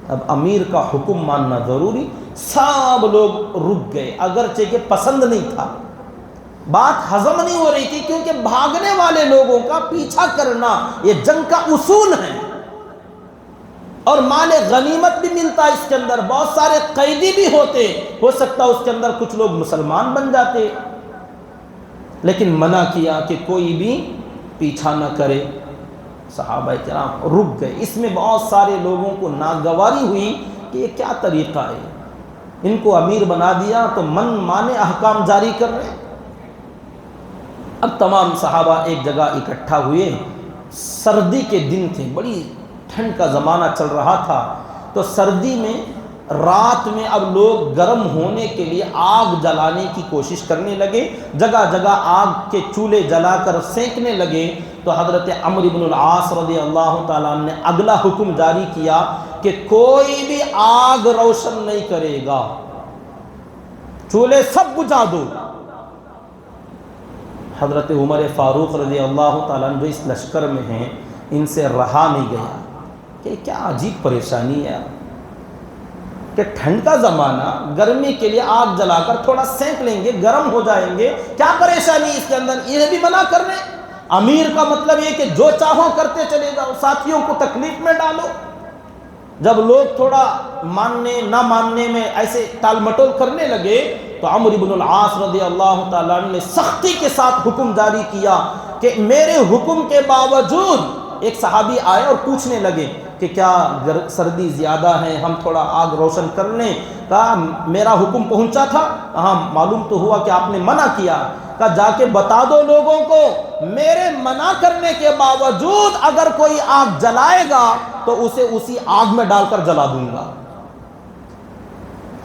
اب امیر کا حکم ماننا ضروری، سب لوگ رک گئے، اگرچہ کہ پسند نہیں تھا، بات ہضم نہیں ہو رہی تھی، کیونکہ بھاگنے والے لوگوں کا پیچھا کرنا یہ جنگ کا اصول ہے اور مال غنیمت بھی ملتا ہے اس کے اندر، بہت سارے قیدی بھی ہوتے، ہو سکتا اس کے اندر کچھ لوگ مسلمان بن جاتے. لیکن منع کیا کہ کوئی بھی پیچھا نہ کرے. صحابہ کرام رک گئے. اس میں بہت سارے لوگوں کو ناگواری ہوئی کہ یہ کیا طریقہ ہے، ان کو امیر بنا دیا تو من مانے احکام جاری کر رہے. اب تمام صحابہ ایک جگہ اکٹھا ہوئے، سردی کے دن تھے، بڑی ٹھنڈ کا زمانہ چل رہا تھا. تو سردی میں رات میں اب لوگ گرم ہونے کے لیے آگ جلانے کی کوشش کرنے لگے، جگہ جگہ آگ کے چولہے جلا کر سینکنے لگے. تو حضرت عمرو بن العاص رضی اللہ تعالیٰ نے اگلا حکم جاری کیا کہ کوئی بھی آگ روشن نہیں کرے گا، چولہے سب بجھا دو. حضرت عمر فاروق رضی اللہ تعالیٰ جو اس لشکر میں ہیں ان سے رہا نہیں گیا کہ کیا عجیب پریشانی ہے کہ ٹھنڈ کا زمانہ، گرمی کے لیے آگ جلا کر تھوڑا سینک لیں گے، گرم ہو جائیں گے، کیا پریشانی اس کے اندر، یہ بھی منع کر رہے. امیر کا مطلب یہ کہ جو چاہو کرتے چلے جاؤ، ساتھیوں کو تکلیف میں ڈالو. جب لوگ تھوڑا ماننے نہ ماننے میں ایسے ٹال مٹول کرنے لگے تو عمرو بن العاص رضی اللہ تعالیٰ نے سختی کے ساتھ حکم جاری کیا کہ میرے حکم کے باوجود، ایک صحابی آئے اور پوچھنے لگے کہ کیا سردی زیادہ ہے، ہم تھوڑا آگ روشن کر لیں. کہا میرا حکم پہنچا تھا، ہاں معلوم تو ہوا کہ آپ نے منع کیا. کہا جا کے بتا دو لوگوں کو میرے منع کرنے کے باوجود اگر کوئی آگ جلائے گا تو اسے اسی آگ میں ڈال کر جلا دوں گا.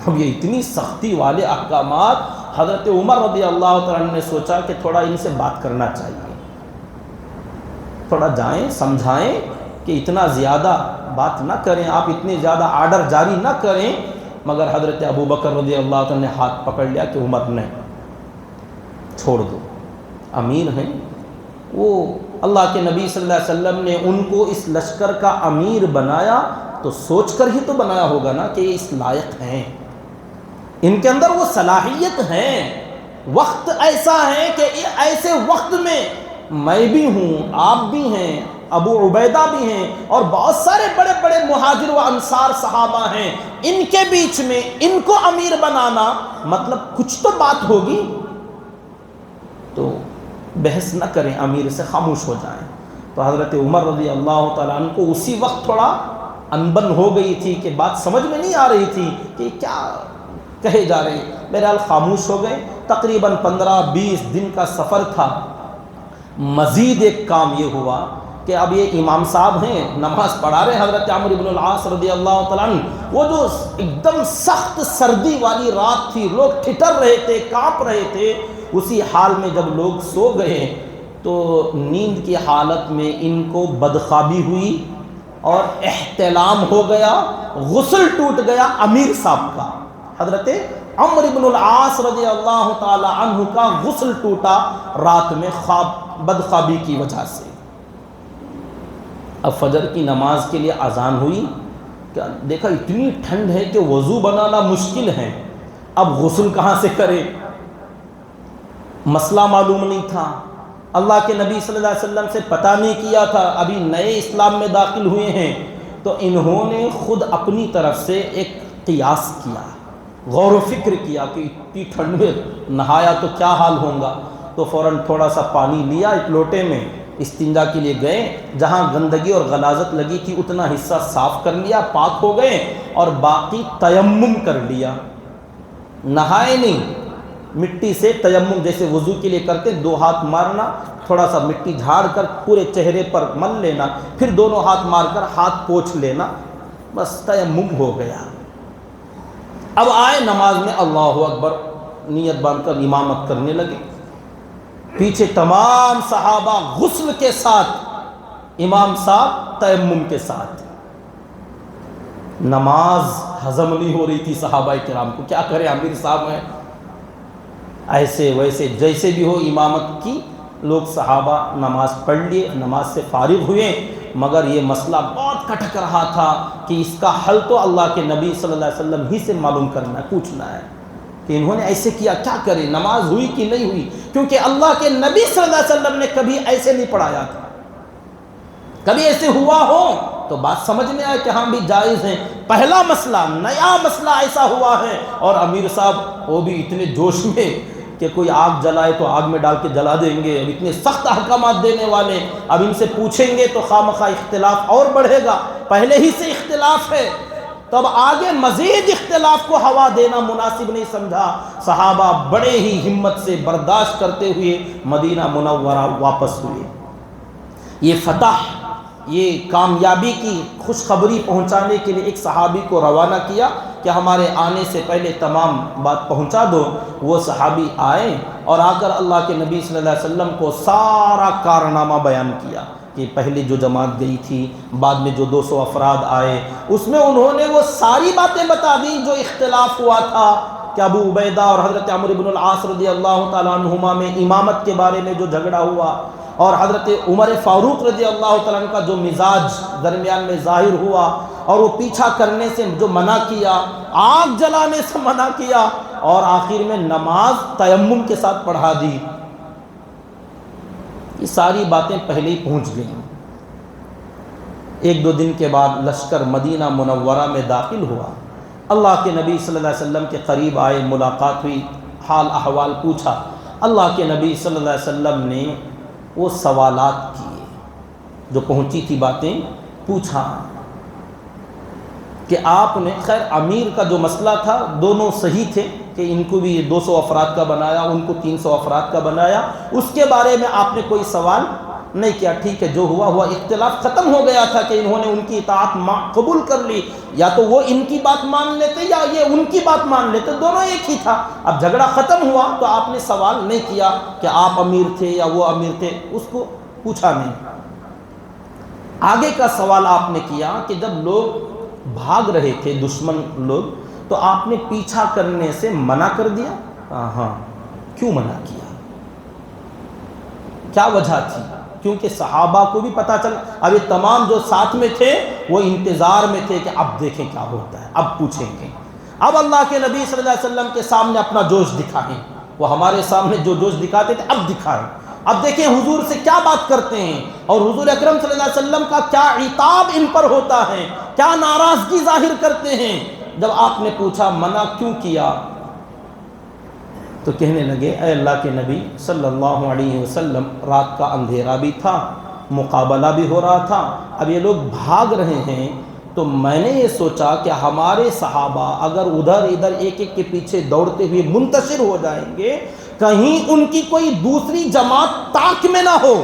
اب یہ اتنی سختی والے احکامات، حضرت عمر رضی اللہ تعالیٰ نے سوچا کہ تھوڑا ان سے بات کرنا چاہیے، تھوڑا جائیں سمجھائیں کہ اتنا زیادہ بات نہ کریں، آپ اتنے زیادہ آرڈر جاری نہ کریں. مگر حضرت ابوبکر رضی اللہ تعالیٰ نے ہاتھ پکڑ لیا کہ عمر نے چھوڑ دو، امیر ہیں وہ، اللہ کے نبی صلی اللہ علیہ وسلم نے ان کو اس لشکر کا امیر بنایا تو سوچ کر ہی تو بنایا ہوگا نا کہ یہ اس لائق ہیں، ان کے اندر وہ صلاحیت ہے. وقت ایسا ہے کہ ایسے وقت میں بھی ہوں، آپ بھی ہیں، ابو عبیدہ بھی ہیں اور بہت سارے بڑے بڑے مہاجر و انصار صحابہ ہیں، ان کے بیچ میں ان کو امیر بنانا مطلب کچھ تو بات ہوگی. تو بحث نہ کریں، امیر سے خاموش ہو جائیں. تو حضرت عمر رضی اللہ تعالیٰ عنہ کو اسی وقت تھوڑا انبن ہو گئی تھی کہ بات سمجھ میں نہیں آ رہی تھی کہ کیا کہے جا رہے ہیں. بہرحال خاموش ہو گئے. تقریباً 15-20 دن کا سفر تھا۔ مزید ایک کام یہ ہوا کہ اب یہ امام صاحب ہیں، نماز پڑھا رہے ہیں حضرت عمرو بن العاص رضی اللہ تعالیٰ عنہ، وہ جو ایک دم سخت سردی والی رات تھی، لوگ ٹھٹر رہے تھے، کانپ رہے تھے، اسی حال میں جب لوگ سو گئے تو نیند کی حالت میں ان کو بدخوابی ہوئی اور احتلام ہو گیا، غسل ٹوٹ گیا امیر صاحب کا، حضرت عمرو بن العاص رضی اللہ تعالی عنہ کا غسل ٹوٹا رات میں بدخوابی کی وجہ سے۔ اب فجر کی نماز کے لیے اذان ہوئی، کیا دیکھا اتنی ٹھنڈ ہے کہ وضو بنانا مشکل ہے، اب غسل کہاں سے کرے؟ مسئلہ معلوم نہیں تھا، اللہ کے نبی صلی اللہ علیہ وسلم سے پتہ نہیں کیا تھا، ابھی نئے اسلام میں داخل ہوئے ہیں، تو انہوں نے خود اپنی طرف سے ایک قیاس کیا، غور و فکر کیا کہ اتنی ٹھنڈ میں نہایا تو کیا حال ہوگا، تو فوراً تھوڑا سا پانی لیا ایک لوٹے میں، استنجا کے لیے گئے، جہاں گندگی اور غلاظت لگی تھی اتنا حصہ صاف کر لیا، پاک ہو گئے، اور باقی تیمم کر لیا، نہائے نہیں، مٹی سے تیمم جیسے وضو کے لیے کرتے، 2 ہاتھ مارنا، تھوڑا سا مٹی جھاڑ کر پورے چہرے پر مل لینا، پھر دونوں ہاتھ مار کر ہاتھ پوچھ لینا، بس تیمم ہو گیا۔ اب آئے نماز میں، اللہ اکبر نیت باندھ کر امامت کرنے لگے، پیچھے تمام صحابہ غسل کے ساتھ، امام صاحب تیمم کے ساتھ۔ نماز ہضم نہیں ہو رہی تھی صحابہ کرام کو، کیا کرے امیر صاحب ہیں، ایسے ویسے جیسے بھی ہو امامت کی، لوگ صحابہ نماز پڑھ لیے، نماز سے فارغ ہوئے، مگر یہ مسئلہ بہت کھٹک رہا تھا کہ اس کا حل تو اللہ کے نبی صلی اللہ علیہ وسلم ہی سے معلوم کرنا ہے، پوچھنا ہے کہ انہوں نے ایسے کیا، کیا کرے، نماز ہوئی کہ نہیں ہوئی، کیونکہ اللہ کے نبی صلی اللہ علیہ وسلم نے کبھی ایسے نہیں پڑھایا تھا، کبھی ایسے ہوا ہو تو بات سمجھ میں آئے کہ ہاں بھی جائز ہیں، پہلا مسئلہ، نیا مسئلہ ایسا ہوا ہے، اور امیر صاحب وہ بھی اتنے جوش میں کہ کوئی آگ جلائے تو آگ میں ڈال کے جلا دیں گے، اب اتنے سخت احکامات دینے والے، اب ان سے پوچھیں گے تو خواہ مخواہ اختلاف اور بڑھے گا، پہلے ہی سے اختلاف ہے، تو اب آگے مزید اختلاف کو ہوا دینا مناسب نہیں سمجھا، صحابہ بڑے ہی ہمت سے برداشت کرتے ہوئے مدینہ منورہ واپس ہوئے۔ یہ فتح، یہ کامیابی کی خوشخبری پہنچانے کے لیے ایک صحابی کو روانہ کیا کہ ہمارے آنے سے پہلے تمام بات پہنچا دو، وہ صحابی آئے اور آ کر اللہ کے نبی صلی اللہ علیہ وسلم کو سارا کارنامہ بیان کیا کہ پہلے جو جماعت گئی تھی، بعد میں جو 200 افراد آئے، اس میں انہوں نے وہ ساری باتیں بتا دیں جو اختلاف ہوا تھا کہ ابو عبیدہ اور حضرت عمرو بن العاص رضی اللہ تعالیٰ عنہما میں امامت کے بارے میں جو جھگڑا ہوا، اور حضرت عمر فاروق رضی اللہ تعالیٰ عنہ کا جو مزاج درمیان میں ظاہر ہوا، اور وہ پیچھا کرنے سے جو منع کیا، آگ جلانے سے منع کیا، اور آخر میں نماز تیمم کے ساتھ پڑھا دی، یہ ساری باتیں پہلے ہی پہنچ گئیں۔ 1-2 دن کے بعد لشکر مدینہ منورہ میں داخل ہوا، اللہ کے نبی صلی اللہ علیہ وسلم کے قریب آئے، ملاقات ہوئی، حال احوال پوچھا، اللہ کے نبی صلی اللہ علیہ وسلم نے وہ سوالات کیے، جو پہنچی تھی باتیں پوچھا کہ آپ نے، خیر امیر کا جو مسئلہ تھا دونوں صحیح تھے کہ ان کو بھی 200 افراد کا بنایا، ان کو 300 افراد کا بنایا، اس کے بارے میں آپ نے کوئی سوال نہیں کیا، ٹھیک ہے جو ہوا ہوا، اختلاف ختم ہو گیا تھا کہ انہوں نے ان کی اطاعت قبول کر لی، یا تو وہ ان کی بات مان لیتے یا یہ ان کی بات مان لیتے، دونوں ایک ہی تھا، اب جھگڑا ختم ہوا تو آپ نے سوال نہیں کیا کہ آپ امیر تھے یا وہ امیر تھے، اس کو پوچھا نہیں۔ آگے کا سوال آپ نے کیا کہ جب لوگ بھاگ رہے تھے دشمن لوگ، تو آپ نے پیچھا کرنے سے منع کر دیا؟ ہاں، کیوں منع کیا، کیا وجہ تھی؟ کیونکہ صحابہ کو بھی پتہ چلا، اب یہ تمام جو ساتھ میں تھے وہ انتظار میں تھے کہ اب دیکھیں کیا ہوتا ہے، اب پوچھیں گے، اب اللہ کے نبی صلی اللہ علیہ وسلم کے سامنے اپنا جوش دکھائیں، وہ ہمارے سامنے جو جوش دکھاتے تھے اب دکھائیں، اب دیکھیں حضور سے کیا بات کرتے ہیں، اور حضور اکرم صلی اللہ علیہ وسلم کا کیا عتاب ان پر ہوتا ہے، کیا ناراضگی ظاہر کرتے ہیں۔ جب آپ نے پوچھا منع کیوں کیا، تو کہنے لگے اے اللہ کے نبی صلی اللہ علیہ وسلم، رات کا اندھیرا بھی تھا، مقابلہ بھی ہو رہا تھا، اب یہ لوگ بھاگ رہے ہیں تو میں نے یہ سوچا کہ ہمارے صحابہ اگر ادھر ادھر ایک ایک کے پیچھے دوڑتے ہوئے منتشر ہو جائیں گے، کہیں ان کی کوئی دوسری جماعت طاق میں نہ ہو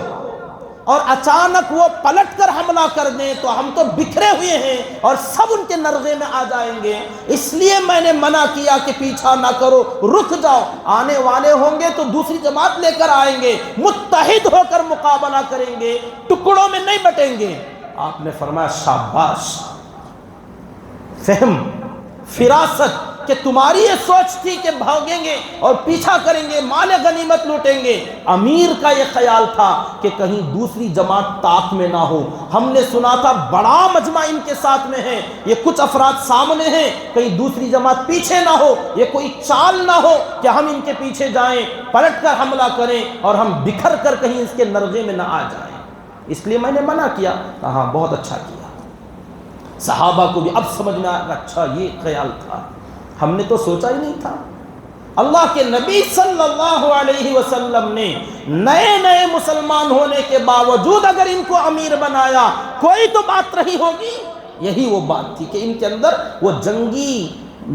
اور اچانک وہ پلٹ کر حملہ کر دیں تو ہم تو بکھرے ہوئے ہیں اور سب ان کے نرغے میں آ جائیں گے، اس لیے میں نے منع کیا کہ پیچھا نہ کرو، رک جاؤ، آنے والے ہوں گے تو دوسری جماعت لے کر آئیں گے، متحد ہو کر مقابلہ کریں گے، ٹکڑوں میں نہیں بٹیں گے۔ آپ نے فرمایا شاباش، فہم، فراست کہ تمہاری یہ سوچ تھی کہ بھاگیں گے اور پیچھا کریں گے، مال غنیمت لوٹیں گے۔ امیر کا یہ خیال تھا کہ کہیں دوسری جماعت طاق میں نہ ہو۔ ہم نے سنا تھا بڑا مجمع ان کے ساتھ میں ہے، یہ کچھ افراد سامنے ہیں، کہیں دوسری جماعت پیچھے نہ ہو، یہ کوئی چال نہ ہو کہ ہم ان کے پیچھے جائیں، پلٹ کر حملہ کریں اور ہم بکھر کر کہیں اس کے نرغے میں نہ آ جائیں۔ اس لیے میں نے منع کیا۔ کہا بہت اچھا کیا۔ صحابہ کو بھی اب سمجھ میں آیا، اچھا یہ خیال تھا، ہم نے تو سوچا ہی نہیں تھا۔ اللہ کے نبی صلی اللہ علیہ وسلم نے نئے نئے مسلمان ہونے کے باوجود اگر ان کو امیر بنایا، کوئی تو بات رہی ہوگی۔ یہی وہ بات تھی کہ ان کے اندر وہ جنگی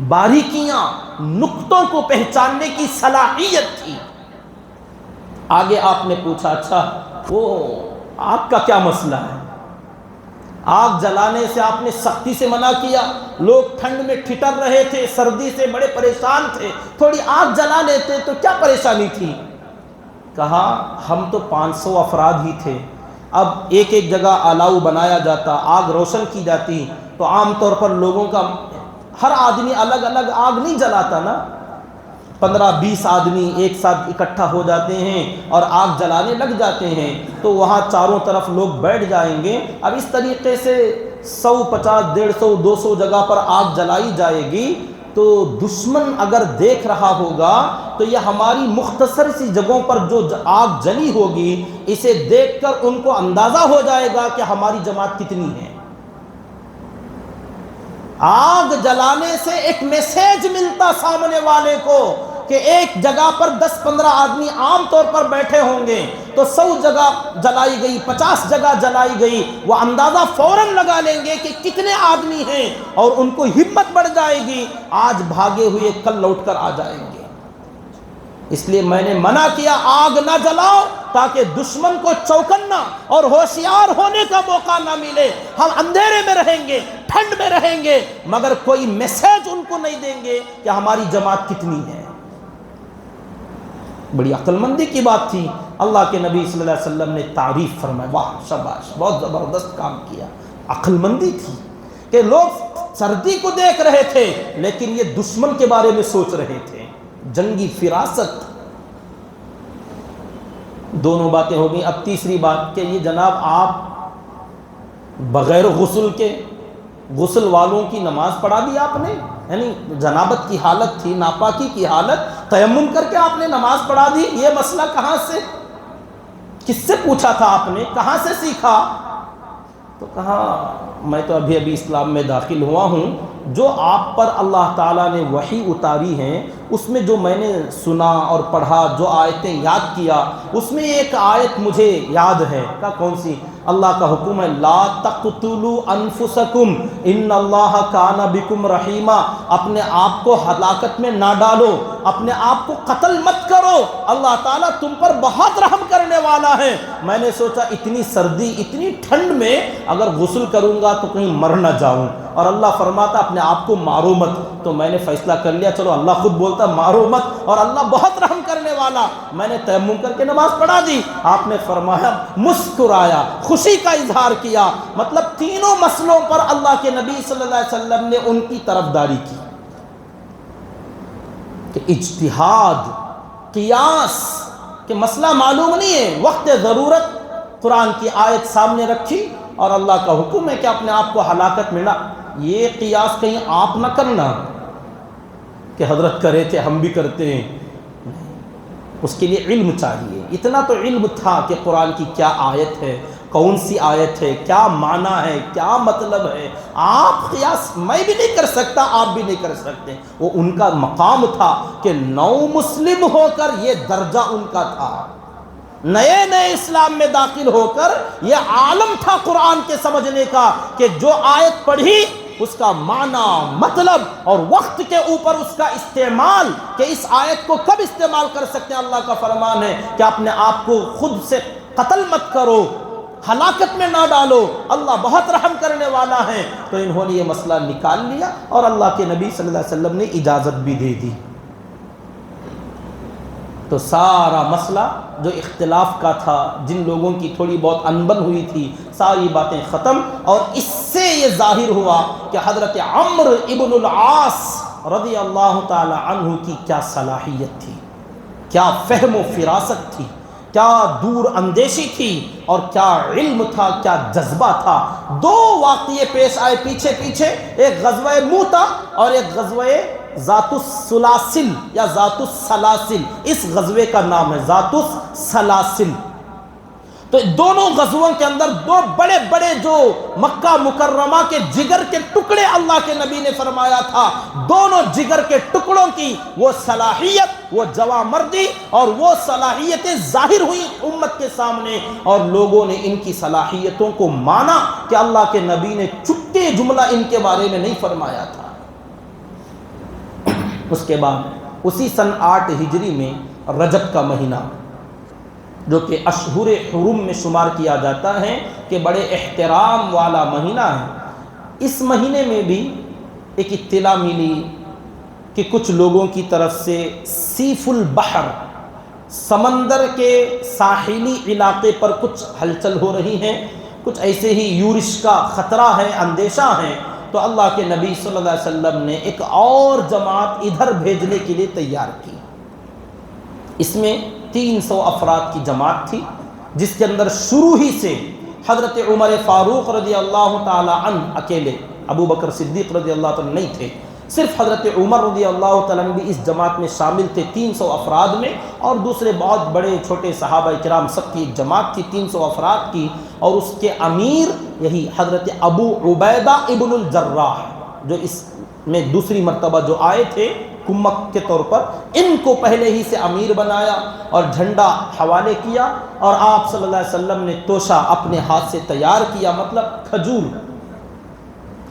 باریکیاں، نقطوں کو پہچاننے کی صلاحیت تھی۔ آگے آپ نے پوچھا اچھا وہ آگ کا کیا مسئلہ ہے؟ آگ جلانے سے آپ نے سختی سے منع کیا، لوگ ٹھنڈ میں ٹھٹر رہے تھے، سردی سے بڑے پریشان تھے، تھوڑی آگ جلا لیتے تو کیا پریشانی تھی؟ کہا ہم تو 500 افراد ہی تھے، اب ایک ایک جگہ الاؤ بنایا جاتا، آگ روشن کی جاتی، تو عام طور پر لوگوں کا ہر آدمی الگ الگ آگ نہیں جلاتا نا، 15-20 آدمی ایک ساتھ اکٹھا ہو جاتے ہیں اور آگ جلانے لگ جاتے ہیں، تو وہاں چاروں طرف لوگ بیٹھ جائیں گے۔ اب اس طریقے سے 100, 50, 150, 200 جگہ پر آگ جلائی جائے گی، تو دشمن اگر دیکھ رہا ہوگا تو یہ ہماری مختصر سی جگہوں پر جو آگ جلی ہوگی، اسے دیکھ کر ان کو اندازہ ہو جائے گا کہ ہماری جماعت کتنی ہے۔ آگ جلانے سے ایک میسیج ملتا سامنے والے کو کہ ایک جگہ پر 10-15 آدمی عام طور پر بیٹھے ہوں گے، تو 100 جگہ جلائی گئی، 50 جگہ جلائی گئی، وہ اندازہ فوراً لگا لیں گے کہ کتنے آدمی ہیں، اور ان کو ہمت بڑھ جائے گی، آج بھاگے ہوئے کل لوٹ کر آ جائیں گے۔ اس لیے میں نے منع کیا آگ نہ جلاؤ، تاکہ دشمن کو چوکنا اور ہوشیار ہونے کا موقع نہ ملے۔ ہم اندھیرے میں رہیں گے، ٹھنڈ میں رہیں گے، مگر کوئی میسیج ان کو نہیں دیں گے کہ ہماری جماعت کتنی ہے۔ بڑی عقل مندی کی بات تھی۔ اللہ کے نبی صلی اللہ علیہ وسلم نے تعریف فرمائی، واہ شاباش، بہت زبردست کام کیا۔ عقل مندی تھی کہ لوگ سردی کو دیکھ رہے تھے لیکن یہ دشمن کے بارے میں سوچ رہے تھے، جنگی فراست۔ دونوں باتیں ہو گئی۔ اب تیسری بات کہ یہ جناب آپ بغیر غسل کے، غسل والوں کی نماز پڑھا دی آپ نے، یعنی جنابت کی حالت تھی، ناپاکی کی حالت، تیمم کر کے آپ نے نماز پڑھا دی، یہ مسئلہ کہاں سے، کس سے پوچھا تھا آپ نے، کہاں سے سیکھا؟ تو کہا میں تو ابھی اسلام میں داخل ہوا ہوں، جو آپ پر اللہ تعالیٰ نے وحی اتاری ہیں اس میں جو میں نے سنا اور پڑھا، جو آیتیں یاد کیا، اس میں ایک آیت مجھے یاد ہے۔ کہا کون سی؟ اللہ کا حکم ہے لا تقتلوا انفسکم ان اللہ کان بکم رحیما، اپنے آپ کو ہلاکت میں نہ ڈالو، اپنے آپ کو قتل مت کرو، اللہ تعالیٰ تم پر بہت رحم کرنے والا ہے۔ میں نے سوچا اتنی سردی، اتنی ٹھنڈ میں اگر غسل کروں گا تو کہیں مر نہ جاؤں، اور اللہ فرماتا اپنے آپ کو مارو مت، تو میں نے فیصلہ کر لیا چلو اللہ خود بولتا مارو مت، اور اللہ بہت رحم کرنے والا۔ میں نے تیمم کر کے نماز پڑھا دی۔ آپ نے فرمایا، مسکرایا، خوشی کا اظہار کیا، مطلب تینوں مسئلوں پر اللہ کے نبی صلی اللہ علیہ وسلم نے ان کی طرفداری کی کہ اجتہاد، قیاس کہ مسئلہ معلوم نہیں ہے، وقت ضرورت قرآن کی آیت سامنے رکھی اور اللہ کا حکم ہے کہ اپنے آپ کو ہلاکت میں نہ، یہ قیاس کہیں آپ نہ کرنا کہ حضرت کرے تھے ہم بھی کرتے ہیں، اس کے لیے علم چاہیے۔ اتنا تو علم تھا کہ قرآن کی کیا آیت ہے، کون سی آیت ہے، کیا معنی ہے، کیا مطلب ہے۔ آپ قیاس میں بھی نہیں کر سکتا، آپ بھی نہیں کر سکتے، وہ ان کا مقام تھا کہ نو مسلم ہو کر یہ درجہ ان کا تھا نئے نئے اسلام میں داخل ہو کر یہ عالم تھا قرآن کے سمجھنے کا کہ جو آیت پڑھی اس کا معنی، مطلب اور وقت کے اوپر اس کا استعمال، کہ اس آیت کو کب استعمال کر سکتے ہیں۔ اللہ کا فرمان ہے کہ اپنے آپ کو خود سے قتل مت کرو، ہلاکت میں نہ ڈالو، اللہ بہت رحم کرنے والا ہے۔ تو انہوں نے یہ مسئلہ نکال لیا اور اللہ کے نبی صلی اللہ علیہ وسلم نے اجازت بھی دے دی۔ تو سارا مسئلہ جو اختلاف کا تھا، جن لوگوں کی تھوڑی بہت انبن ہوئی تھی، ساری باتیں ختم، اور اس سے یہ ظاہر ہوا کہ حضرت عمرو ابن العاص رضی اللہ تعالی عنہ کی کیا صلاحیت تھی، کیا فہم و فراست تھی، کیا دور اندیشی تھی، اور کیا علم تھا، کیا جذبہ تھا۔ دو واقعے پیش آئے پیچھے پیچھے، ایک غزوہ موتا اور ایک غزوہ ذات السلاسل یا ذات السلاسل، اس غزوے کا نام ہے ذات السلاسل۔ تو دونوں غزووں کے اندر دو بڑے بڑے جو مکہ مکرمہ کے جگر کے ٹکڑے اللہ کے نبی نے فرمایا تھا، دونوں جگر کے ٹکڑوں کی وہ صلاحیت، وہ جوامردی اور وہ صلاحیتیں ظاہر ہوئی امت کے سامنے، اور لوگوں نے ان کی صلاحیتوں کو مانا کہ اللہ کے نبی نے چٹے جملہ ان کے بارے میں نہیں فرمایا تھا۔ اس کے بعد اسی سن 8 ہجری میں رجب کا مہینہ، جو کہ اشہر حرم میں شمار کیا جاتا ہے کہ بڑے احترام والا مہینہ ہے، اس مہینے میں بھی ایک اطلاع ملی کہ کچھ لوگوں کی طرف سے سیف البحر، سمندر کے ساحلی علاقے پر کچھ ہلچل ہو رہی ہیں، کچھ ایسے ہی یورش کا خطرہ ہے، اندیشہ ہے۔ تو اللہ کے نبی صلی اللہ علیہ وسلم نے ایک اور جماعت ادھر بھیجنے کے لیے تیار کی۔ اس میں 300 افراد کی جماعت تھی، جس کے اندر شروع ہی سے حضرت عمر فاروق رضی اللہ تعالی عنہ اکیلے، ابو بکر صدیق رضی اللہ تعالی عنہ نہیں تھے، صرف حضرت عمر رضی اللہ تعالی عنہ بھی اس جماعت میں شامل تھے 300 افراد میں، اور دوسرے بہت بڑے چھوٹے صحابہ کرام سب کی ایک جماعت تھی 300 افراد کی، اور اس کے امیر یہی حضرت ابو عبیدہ ابن الجراح، جو اس میں دوسری مرتبہ جو آئے تھے کمک کے طور پر، ان کو پہلے ہی سے امیر بنایا اور جھنڈا حوالے کیا، اور آپ صلی اللہ علیہ وسلم نے توشہ اپنے ہاتھ سے تیار کیا، مطلب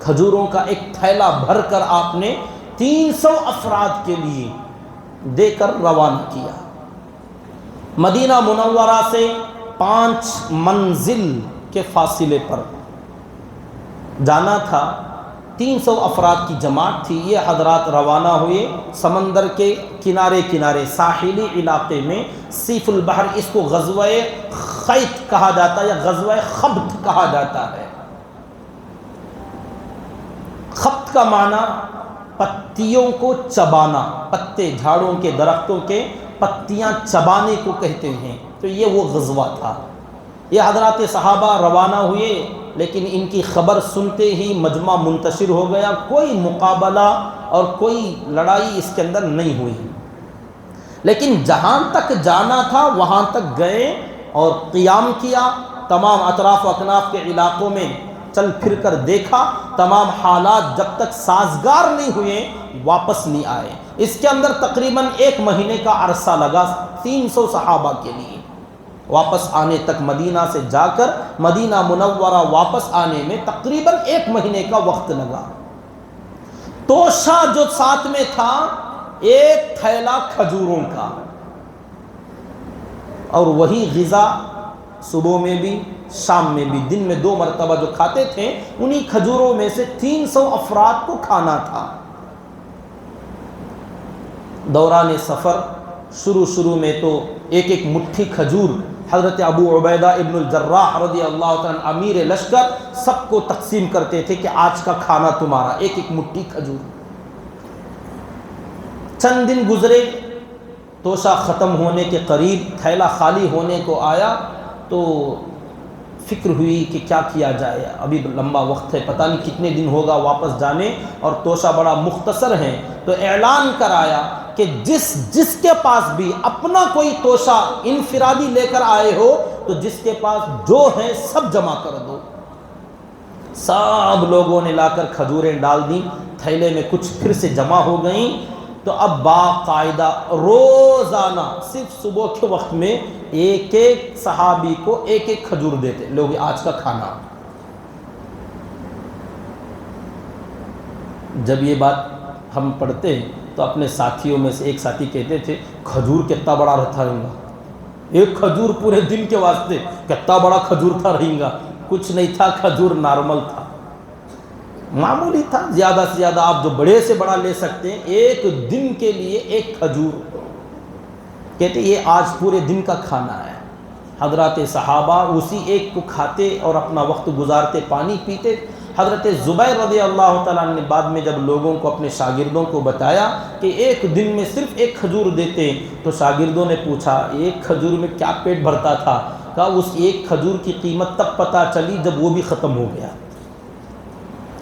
کھجوروں کا ایک تھیلا بھر کر آپ نے 300 افراد کے لیے دے کر روانہ کیا۔ مدینہ منورہ سے 5 منزل کے فاصلے پر جانا تھا، 300 افراد کی جماعت تھی۔ یہ حضرات روانہ ہوئے سمندر کے کنارے کنارے ساحلی علاقے میں، سیف البحر، اس کو غزوہ خیط کہا جاتا ہے یا غزوہ خبت کہا جاتا ہے۔ خبت کا معنی پتیوں کو چبانا، پتے جھاڑوں کے درختوں کے پتیاں چبانے کو کہتے ہیں، تو یہ وہ غزوہ تھا۔ یہ حضرات صحابہ روانہ ہوئے، لیکن ان کی خبر سنتے ہی مجمع منتشر ہو گیا، کوئی مقابلہ اور کوئی لڑائی اس کے اندر نہیں ہوئی، لیکن جہاں تک جانا تھا وہاں تک گئے اور قیام کیا، تمام اطراف و اکناف کے علاقوں میں چل پھر کر دیکھا، تمام حالات جب تک سازگار نہیں ہوئے واپس نہیں آئے۔ اس کے اندر تقریباً 1 مہینے کا عرصہ لگا 300 صحابہ کے لیے واپس آنے تک، مدینہ سے جا کر مدینہ منورہ واپس آنے میں تقریباً 1 مہینے کا وقت لگا۔ توشہ جو ساتھ میں تھا 1 تھیلا کھجوروں کا، اور وہی غذا صبح میں بھی شام میں بھی، دن میں 2 مرتبہ جو کھاتے تھے، انہی کھجوروں میں سے 300 افراد کو کھانا تھا۔ دوران سفر شروع میں تو ایک مٹھی کھجور حضرت ابو عبیدہ ابن الجراح رضی اللہ تعالیٰ امیر لشکر سب کو تقسیم کرتے تھے کہ آج کا کھانا تمہارا، ایک مٹھی کھجور۔ چند دن گزرے، توشہ ختم ہونے کے قریب، تھیلا خالی ہونے کو آیا، تو فکر ہوئی کہ کیا کیا جائے، ابھی لمبا وقت ہے، پتہ نہیں کتنے دن ہوگا واپس جانے، اور توشہ بڑا مختصر ہے، تو اعلان کرایا کہ جس کے پاس بھی اپنا کوئی توشہ انفرادی لے کر آئے ہو، تو جس کے پاس جو ہے سب جمع کر دو۔ سب لوگوں نے لا کر کھجوریں ڈال دیں، تھیلے میں کچھ پھر سے جمع ہو گئیں، تو اب باقاعدہ روز روزانہ صرف صبح کے وقت میں ایک ایک صحابی کو ایک ایک کھجور دیتے، لوگ آج کا کھانا۔ جب یہ بات ہم پڑھتے ہیں تو اپنے ساتھیوں میں سے ایک ساتھی کہتے تھے کھجور کتنا بڑا رہتا رہیں گا، ایک کھجور پورے دن کے واسطے کتنا بڑا کھجور تھا رہیں گا۔ کچھ نہیں تھا، کھجور نارمل تھا، معمولی تھا، زیادہ سے زیادہ آپ جو بڑے سے بڑا لے سکتے ہیں، ایک دن کے لیے ایک کھجور۔ کہتے یہ آج پورے دن کا کھانا ہے۔ حضرات صحابہ اسی ایک کو کھاتے اور اپنا وقت گزارتے، پانی پیتے۔ حضرت زبیر رضی اللہ تعالیٰ عنہ نے بعد میں جب لوگوں کو، اپنے شاگردوں کو بتایا کہ ایک دن میں صرف ایک کھجور دیتے، تو شاگردوں نے پوچھا ایک کھجور میں کیا پیٹ بھرتا تھا؟ کہا اس ایک کھجور کی قیمت تب پتہ چلی جب وہ بھی ختم ہو گیا،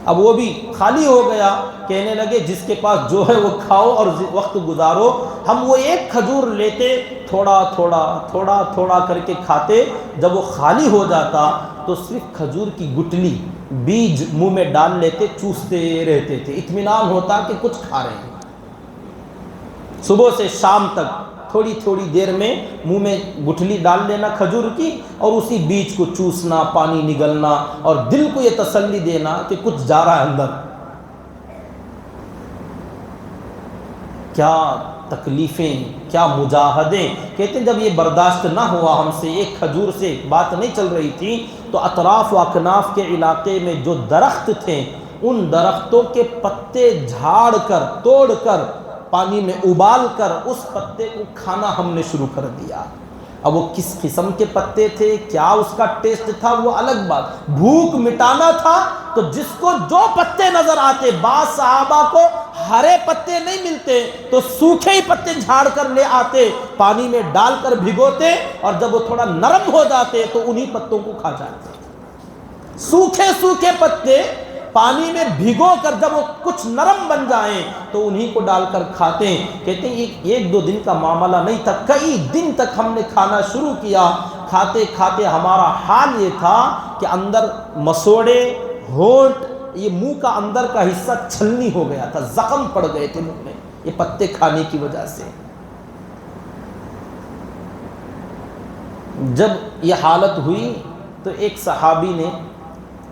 اب وہ بھی خالی ہو گیا۔ کہنے لگے جس کے پاس جو ہے وہ کھاؤ اور وقت گزارو۔ ہم وہ ایک کھجور لیتے، تھوڑا تھوڑا تھوڑا تھوڑا کر کے کھاتے، جب وہ خالی ہو جاتا تو صرف کھجور کی گٹلی، بیج منہ میں ڈال لیتے، چوستے رہتے تھے، اطمینان ہوتا کہ کچھ کھا رہے ہیں۔ صبح سے شام تک تھوڑی تھوڑی دیر میں منہ میں گٹھلی ڈال لینا کھجور کی، اور اسی بیج کو چوسنا، پانی نگلنا، اور دل کو یہ تسلی دینا کہ کچھ جا رہا ہے اندر۔ کیا تکلیفیں، کیا مجاہدیں۔ کہتے ہیں جب یہ برداشت نہ ہوا ہم سے، ایک کھجور سے بات نہیں چل رہی تھی، تو اطراف و اکناف کے علاقے میں جو درخت تھے، ان درختوں کے پتے جھاڑ کر، توڑ کر، پانی میں ابال کر اس پتے کو کھانا ہم نے شروع کر دیا۔ اب وہ کس قسم کے پتے تھے، کیا اس کا ٹیسٹ تھا، وہ الگ بات، بھوک مٹانا تھا۔ تو جس کو جو پتے نظر آتے، بعض صحابہ کو ہرے پتے نہیں ملتے تو سوکھے ہی پتے جھاڑ کر لے آتے، پانی میں ڈال کر بھگوتے، اور جب وہ تھوڑا نرم ہو جاتے تو انہی پتوں کو کھا جاتے۔ سوکھے سوکھے پتے پانی میں بھگو کر جب وہ کچھ نرم بن جائیں تو انہی کو ڈال کر کھاتے ہیں۔ کہتے ہیں ایک دو دن کا معاملہ نہیں تھا، کئی دن تک ہم نے کھانا شروع کیا۔ کھاتے کھاتے ہمارا حال یہ تھا کہ اندر مسوڑے، ہونٹ، یہ منہ کا اندر کا حصہ چھلنی ہو گیا تھا، زخم پڑ گئے تھے منہ میں، یہ پتے کھانے کی وجہ سے۔ جب یہ حالت ہوئی تو ایک صحابی نے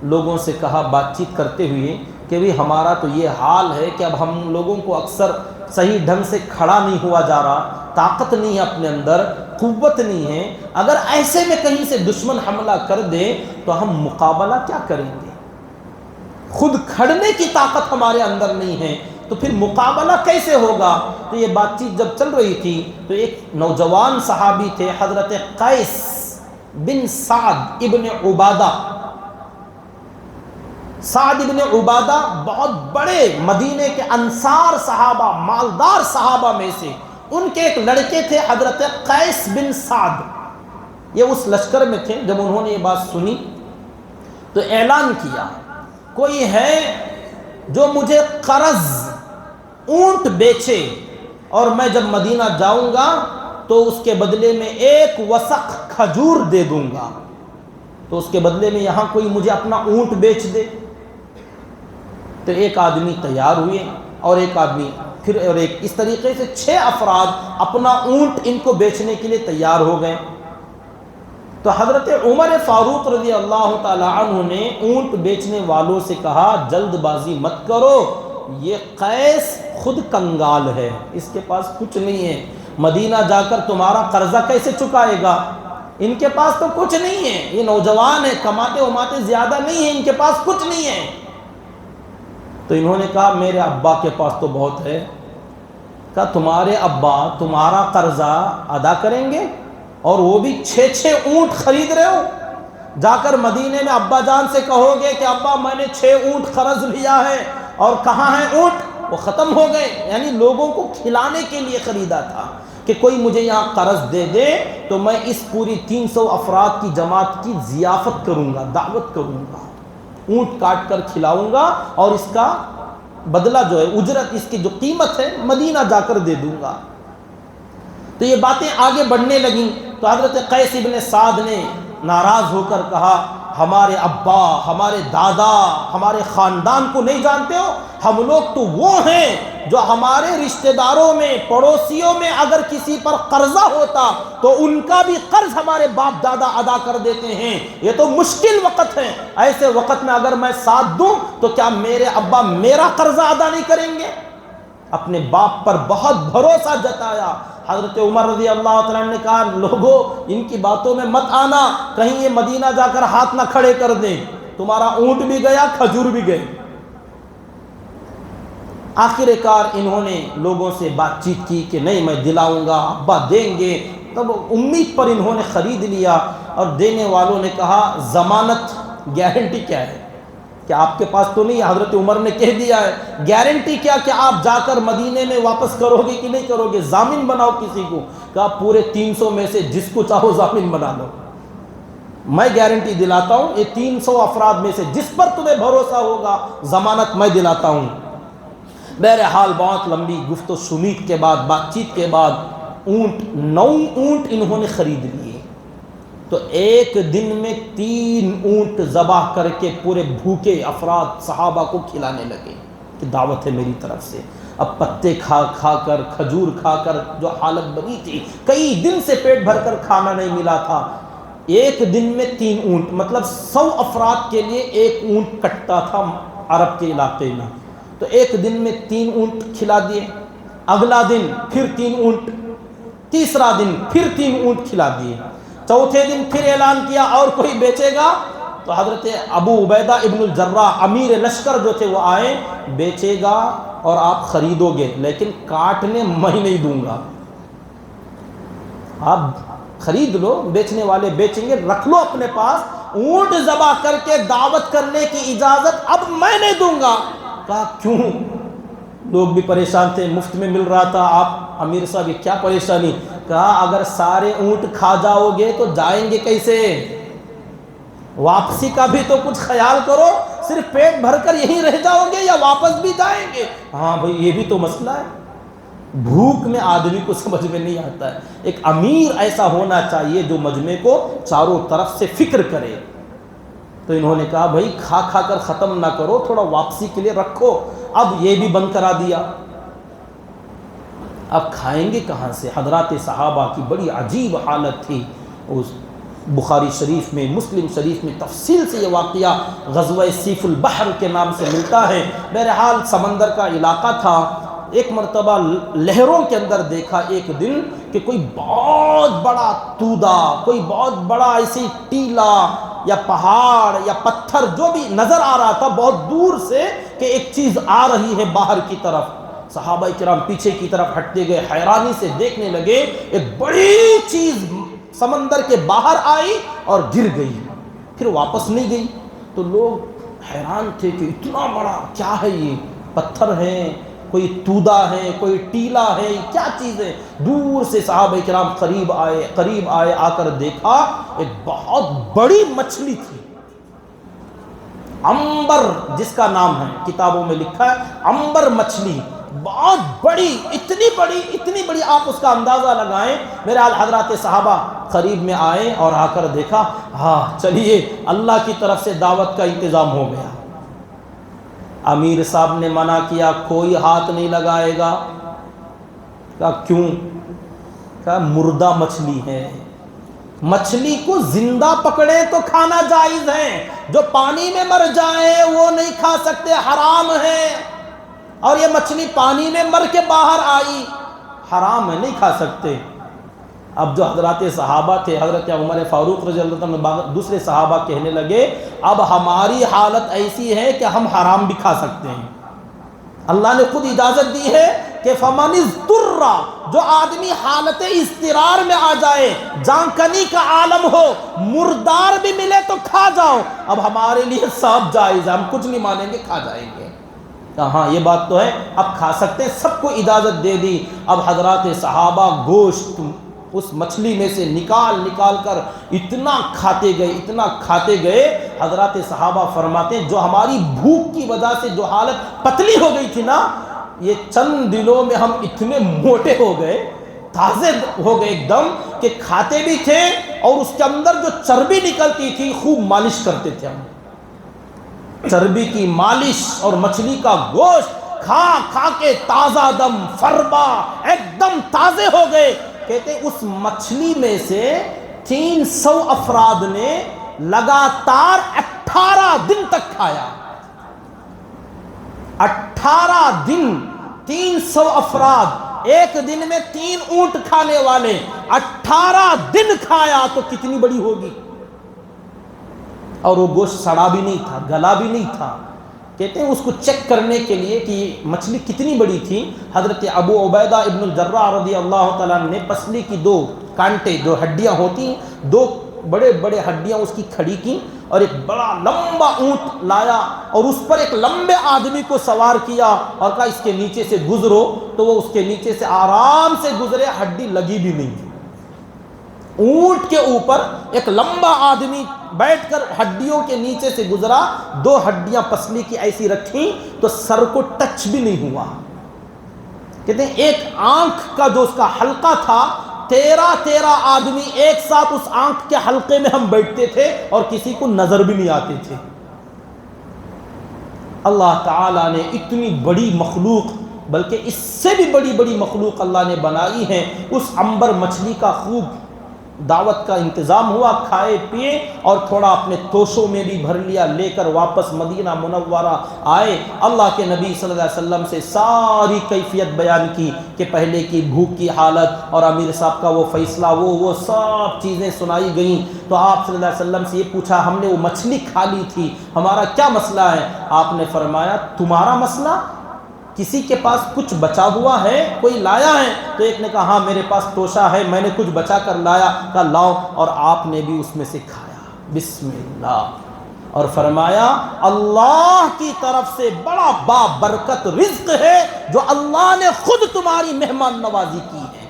لوگوں سے کہا، بات چیت کرتے ہوئے، کہ بھی ہمارا تو یہ حال ہے کہ اب ہم لوگوں کو اکثر صحیح ڈھنگ سے کھڑا نہیں ہوا جا رہا، طاقت نہیں ہے اپنے اندر، قوت نہیں ہے، اگر ایسے میں کہیں سے دشمن حملہ کر دے تو ہم مقابلہ کیا کریں گے؟ خود کھڑنے کی طاقت ہمارے اندر نہیں ہے تو پھر مقابلہ کیسے ہوگا؟ تو یہ بات چیت جب چل رہی تھی تو ایک نوجوان صحابی تھے، حضرت قیس بن سعد ابن عبادہ۔ سعد ابن عبادہ بہت بڑے مدینے کے انصار صحابہ، مالدار صحابہ میں سے، ان کے ایک لڑکے تھے حضرت قیس بن سعد، یہ اس لشکر میں تھے۔ جب انہوں نے یہ بات سنی تو اعلان کیا، کوئی ہے جو مجھے قرض اونٹ بیچے اور میں جب مدینہ جاؤں گا تو اس کے بدلے میں ایک وسق کھجور دے دوں گا، تو اس کے بدلے میں یہاں کوئی مجھے اپنا اونٹ بیچ دے۔ تو ایک آدمی تیار ہوئے اور ایک آدمی پھر، اور ایک، اس طریقے سے 6 افراد اپنا اونٹ ان کو بیچنے کے لیے تیار ہو گئے۔ تو حضرت عمر فاروق رضی اللہ تعالی عنہ نے اونٹ بیچنے والوں سے کہا، جلد بازی مت کرو، یہ قیس خود کنگال ہے، اس کے پاس کچھ نہیں ہے، مدینہ جا کر تمہارا قرضہ کیسے چکائے گا؟ ان کے پاس تو کچھ نہیں ہے، یہ نوجوان ہے، کماتے وماتے زیادہ نہیں ہیں، ان کے پاس کچھ نہیں ہے۔ تو انہوں نے کہا میرے ابا کے پاس تو بہت ہے۔ کہا تمہارے ابا تمہارا قرضہ ادا کریں گے اور وہ بھی 6 اونٹ خرید رہے ہو؟ جا کر مدینے میں ابا جان سے کہو گے کہ ابا میں نے 6 اونٹ قرض لیا ہے، اور کہاں ہیں اونٹ؟ وہ ختم ہو گئے۔ یعنی لوگوں کو کھلانے کے لیے خریدا تھا کہ کوئی مجھے یہاں قرض دے دے تو میں اس پوری 300 افراد کی جماعت کی ضیافت کروں گا، دعوت کروں گا، اونٹ کاٹ کر کھلاؤں گا، اور اس کا بدلہ جو ہے، اجرت، اس کی جو قیمت ہے، مدینہ جا کر دے دوں گا۔ تو یہ باتیں آگے بڑھنے لگیں تو حضرت قیس ابن سعد نے ناراض ہو کر کہا، ہمارے ابا، ہمارے دادا، ہمارے خاندان کو نہیں جانتے ہو؟ ہم لوگ تو وہ ہیں جو ہمارے رشتہ داروں میں، پڑوسیوں میں اگر کسی پر قرضہ ہوتا تو ان کا بھی قرض ہمارے باپ دادا ادا کر دیتے ہیں۔ یہ تو مشکل وقت ہے، ایسے وقت میں اگر میں ساتھ دوں تو کیا میرے ابا میرا قرضہ ادا نہیں کریں گے؟ اپنے باپ پر بہت بھروسہ جتایا۔ حضرت عمر رضی اللہ تعالیٰ نے کہا لوگو ان کی باتوں میں مت آنا، کہیں یہ مدینہ جا کر ہاتھ نہ کھڑے کر دیں، تمہارا اونٹ بھی گیا، کھجور بھی گئے۔ آخر کار انہوں نے لوگوں سے بات چیت کی کہ نہیں میں دلاؤں گا، ابا دیں گے۔ تب امید پر انہوں نے خرید لیا، اور دینے والوں نے کہا ضمانت، گارنٹی کیا ہے کہ آپ کے پاس تو نہیں؟ حضرت عمر نے کہہ دیا ہے گارنٹی کیا کہ آپ جا کر مدینے میں واپس کرو گے کہ نہیں کرو گے؟ ضامن بناؤ کسی کو۔ کہا پورے 300 میں سے جس کو چاہو ضامن بنا لو، میں گارنٹی دلاتا ہوں، یہ 300 افراد میں سے جس پر تمہیں بھروسہ ہوگا ضمانت میں دلاتا ہوں۔ بہرحال بہت لمبی گفت و شنید کے بعد، بات چیت کے بعد 9 اونٹ انہوں نے خرید لیے۔ تو ایک دن میں 3 اونٹ ذبح کر کے پورے بھوکے افراد صحابہ کو کھلانے لگے کہ دعوت ہے میری طرف سے۔ اب پتے کھا کھا کر، کھجور کھا کر جو حالت بنی تھی، کئی دن سے پیٹ بھر کر کھانا نہیں ملا تھا، ایک دن میں 3 اونٹ، مطلب 100 افراد کے لیے 1 اونٹ کٹتا تھا عرب کے علاقے میں۔ تو ایک دن میں 3 اونٹ کھلا دیے، اگلا دن پھر 3 اونٹ، تیسرا دن پھر 3 اونٹ کھلا دیے، چوتھے دن پھر اعلان کیا اور کوئی بیچے گا؟ تو حضرت ابو عبیدہ ابن الجراح امیر لشکر جو تھے وہ آئے، بیچے گا اور آپ خریدو گے لیکن کاٹنے میں نہیں دوں گا، آپ خرید لو، بیچنے والے بیچیں گے، رکھ لو اپنے پاس، اونٹ ذبح کر کے دعوت کرنے کی اجازت اب میں نہیں دوں گا۔ کہا کیوں؟ لوگ بھی پریشان تھے، مفت میں مل رہا تھا، آپ امیر صاحب یہ کیا پریشانی؟ کہا اگر سارے اونٹ کھا جاؤ گے تو جائیں گے کیسے؟ واپسی کا بھی تو کچھ خیال کرو، صرف پیٹ بھر کر یہیں رہ جاؤ گے یا واپس بھی جائیں گے؟ ہاں بھئی یہ بھی تو مسئلہ ہے، بھوک میں آدمی کو سمجھ میں نہیں آتا ہے۔ ایک امیر ایسا ہونا چاہیے جو مجمع کو چاروں طرف سے فکر کرے۔ تو انہوں نے کہا بھائی کھا کھا کر ختم نہ کرو، تھوڑا واپسی کے لیے رکھو۔ اب یہ بھی بند کرا دیا، اب کھائیں گے کہاں سے؟ حضرات صحابہ کی بڑی عجیب حالت تھی۔ اس بخاری شریف میں، مسلم شریف میں تفصیل سے یہ واقعہ غزوہ سیف البحر کے نام سے ملتا ہے۔ بہرحال سمندر کا علاقہ تھا، ایک مرتبہ لہروں کے اندر دیکھا ایک دن کہ کوئی بہت بڑا تودا، کوئی بہت بڑا ایسی ٹیلا یا پہاڑ یا پتھر جو بھی نظر آ رہا تھا بہت دور سے کہ ایک چیز آ رہی ہے باہر کی طرف۔ صحابہ کرام پیچھے کی طرف ہٹتے گئے، حیرانی سے دیکھنے لگے، ایک بڑی چیز سمندر کے باہر آئی اور گر گئی، پھر واپس نہیں گئی۔ تو لوگ حیران تھے کہ اتنا بڑا کیا ہے، یہ پتھر ہے، کوئی تودا ہے، کوئی ٹیلا ہے، کیا چیز ہے؟ دور سے صحابہ کرام قریب آئے، آ کر دیکھا ایک بہت بڑی مچھلی تھی، عنبر جس کا نام ہے، کتابوں میں لکھا ہے عنبر مچھلی، بہت بڑی، اتنی بڑی آپ اس کا اندازہ لگائیں۔ میرے حضرات صحابہ قریب میں آئے اور آ کر دیکھا، ہاں چلیے اللہ کی طرف سے دعوت کا انتظام ہو گیا۔ امیر صاحب نے منع کیا، کوئی ہاتھ نہیں لگائے گا۔ کہا کیوں؟ کہا مردہ مچھلی ہے، مچھلی کو زندہ پکڑے تو کھانا جائز ہے، جو پانی میں مر جائے وہ نہیں کھا سکتے، حرام ہے، اور یہ مچھلی پانی میں مر کے باہر آئی، حرام ہے، نہیں کھا سکتے۔ اب جو حضرات صحابہ تھے، حضرت عمر فاروق رضی اللہ عنہ، دوسرے صحابہ کہنے لگے اب ہماری حالت ایسی ہے کہ ہم حرام بھی کھا سکتے ہیں، اللہ نے خود اجازت دی ہے کہ فمن اضطر، جو آدمی حالت اضطرار میں آ جائے، جان کنی کا عالم ہو، مردار بھی ملے تو کھا جاؤ، اب ہمارے لیے سب جائز ہے، ہم کچھ نہیں مانیں گے، کھا جائیں گے۔ ہاں یہ بات تو ہے، اب کھا سکتے ہیں، سب کو اجازت دے دی۔ اب حضرات صحابہ گوشت اس مچھلی میں سے نکال کر اتنا کھاتے گئے، حضرات صحابہ فرماتے ہیں جو ہماری بھوک کی وجہ سے جو حالت پتلی ہو گئی تھی نا، یہ چند دنوں میں ہم اتنے موٹے ہو گئے، تازے ہو گئے ایک دم، کہ کھاتے بھی تھے اور اس کے اندر جو چربی نکلتی تھی خوب مالش کرتے تھے ہم، چربی کی مالش، اور مچھلی کا گوشت کھا کھا کے تازہ دم فربا ایک دم تازے ہو گئے۔ کہتے اس مچھلی میں سے 300 افراد نے لگاتار 18 دن تک کھایا، 18 دن 300 افراد، ایک دن میں 3 اونٹ کھانے والے 18 دن کھایا تو کتنی بڑی ہوگی؟ اور وہ گوشت سڑا بھی نہیں تھا، گلا بھی نہیں تھا۔ کہتے ہیں اس کو چیک کرنے کے لیے کہ مچھلی کتنی بڑی تھی، حضرت ابو عبیدہ ابن الجراح رضی اللہ تعالیٰ نے پسلی کی 2 کانٹے، 2 ہڈیاں ہوتی ہیں، 2 بڑے بڑے ہڈیاں اس کی کھڑی کی، اور ایک بڑا لمبا اونٹ لایا اور اس پر ایک لمبے آدمی کو سوار کیا اور کہا اس کے نیچے سے گزرو، تو وہ اس کے نیچے سے آرام سے گزرے، ہڈی لگی بھی نہیں۔ اونٹ کے اوپر ایک لمبا آدمی بیٹھ کر ہڈیوں کے نیچے سے گزرا، 2 ہڈیاں پسلی کی ایسی رکھی تو سر کو ٹچ بھی نہیں ہوا۔ کہتے ہیں ایک آنکھ کا جو اس کا حلقہ تھا، 13 آدمی ایک ساتھ اس آنکھ کے حلقے میں ہم بیٹھتے تھے اور کسی کو نظر بھی نہیں آتے تھے۔ اللہ تعالیٰ نے اتنی بڑی مخلوق، بلکہ اس سے بھی بڑی بڑی مخلوق اللہ نے بنائی ہے، اس عنبر مچھلی کا خوب دعوت کا انتظام ہوا، کھائے پیے اور تھوڑا اپنے توشوں میں بھی بھر لیا، لے کر واپس مدینہ منورہ آئے۔ اللہ کے نبی صلی اللہ علیہ وسلم سے ساری کیفیت بیان کی کہ پہلے کی بھوک کی حالت اور امیر صاحب کا وہ فیصلہ، وہ سب چیزیں سنائی گئیں۔ تو آپ صلی اللہ علیہ وسلم سے یہ پوچھا، ہم نے وہ مچھلی کھا لی تھی، ہمارا کیا مسئلہ ہے؟ آپ نے فرمایا تمہارا مسئلہ؟ کسی کے پاس کچھ بچا ہوا ہے، کوئی لایا ہے؟ تو ایک نے کہا ہاں میرے پاس توشہ ہے، میں نے کچھ بچا کر لایا۔ کہا لاؤ، اور آپ نے بھی اس میں سے کھایا، بسم اللہ، اور فرمایا اللہ کی طرف سے بڑا بابرکت رزق ہے جو اللہ نے خود تمہاری مہمان نوازی کی ہے۔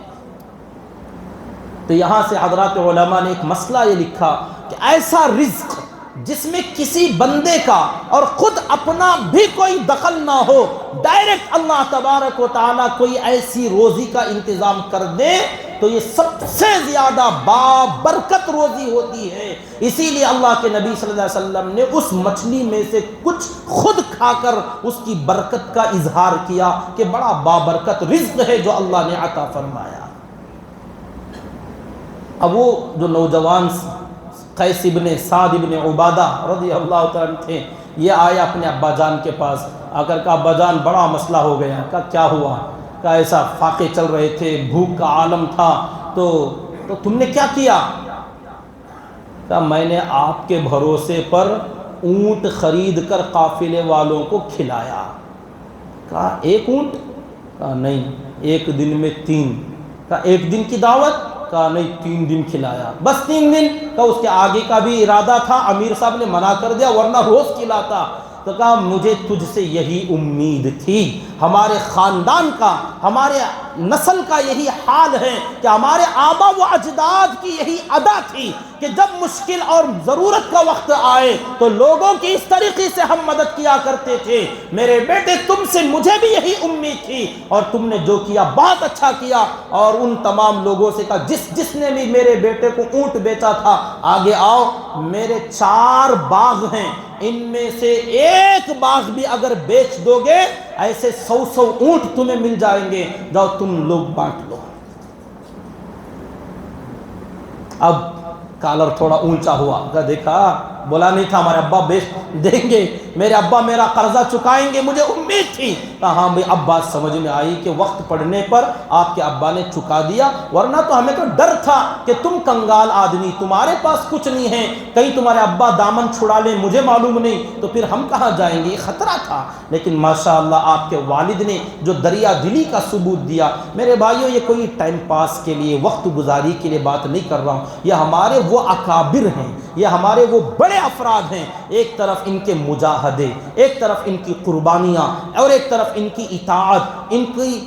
تو یہاں سے حضرات علماء نے ایک مسئلہ یہ لکھا کہ ایسا رزق جس میں کسی بندے کا اور خود اپنا بھی کوئی دخل نہ ہو، ڈائریکٹ اللہ تبارک و تعالیٰ کوئی ایسی روزی کا انتظام کر دے تو یہ سب سے زیادہ بابرکت روزی ہوتی ہے۔ اسی لیے اللہ کے نبی صلی اللہ علیہ وسلم نے اس مچھلی میں سے کچھ خود کھا کر اس کی برکت کا اظہار کیا کہ بڑا بابرکت رزق ہے جو اللہ نے عطا فرمایا۔ اب وہ جو نوجوان قیس ابن سعد ابن عبادہ رضی اللہ تعالیٰ تھے، یہ آئے اپنے ابا جان کے پاس، آ کر کہا ابا جان بڑا مسئلہ ہو گیا۔ کہا کیا ہوا؟ کہا ایسا فاقے چل رہے تھے، بھوک کا عالم تھا، تو تم نے کیا کیا؟ کہا میں نے آپ کے بھروسے پر اونٹ خرید کر قافلے والوں کو کھلایا۔ کہا 1 اونٹ؟ کہا نہیں، 1 دن میں 3۔ کہا 1 دن کی دعوت؟ کہا نہیں، 3 دن کھلایا۔ بس 3 دن؟ کہا اس کے آگے کا بھی ارادہ تھا، امیر صاحب نے منع کر دیا ورنہ روز کھلاتا۔ تو کہا مجھے تجھ سے یہی امید تھی، ہمارے خاندان کا، ہمارے نسل کا یہی حال ہے کہ ہمارے آبا و اجداد کی یہی ادا تھی کہ جب مشکل اور ضرورت کا وقت آئے تو لوگوں کی اس طریقے سے ہم مدد کیا کرتے تھے۔ میرے بیٹے تم سے مجھے بھی یہی امید تھی، اور تم نے جو کیا بہت اچھا کیا۔ اور ان تمام لوگوں سے کہا جس نے بھی میرے بیٹے کو اونٹ بیچا تھا آگے آؤ، میرے 4 باغ ہیں، ان میں سے 1 باغ بھی اگر بیچ دو گے ایسے 100 اونٹ تمہیں مل جائیں گے، جاؤ تم لوگ بانٹ لو۔ اب کالر تھوڑا اونچا ہوا، دیکھا بولا نہیں تھا ہمارے ابا بیچ دیں گے، میرے ابا میرا قرضہ چکائیں گے، مجھے امید تھی۔ ہاں بھائی، اب بات سمجھ میں آئی کہ وقت پڑنے پر آپ کے ابا نے چکا دیا، ورنہ تو ہمیں تو ڈر تھا کہ تم کنگال آدمی، تمہارے پاس کچھ نہیں ہے، کہیں تمہارے ابا دامن چھڑا لیں، مجھے معلوم نہیں تو پھر ہم کہاں جائیں گے، یہ خطرہ تھا۔ لیکن ماشاءاللہ آپ کے والد نے جو دریا دلی کا ثبوت دیا۔ میرے بھائیوں، یہ کوئی ٹائم پاس کے لیے، وقت گزاری کے لیے بات نہیں کر رہا ہوں، یہ ہمارے وہ اکابر ہیں، یہ ہمارے وہ بڑے افراد ہیں، ایک طرف ان کے مجاہدے، ایک طرف ان کی قربانیاں، اور ایک طرف ان کی اطاعت، ان کی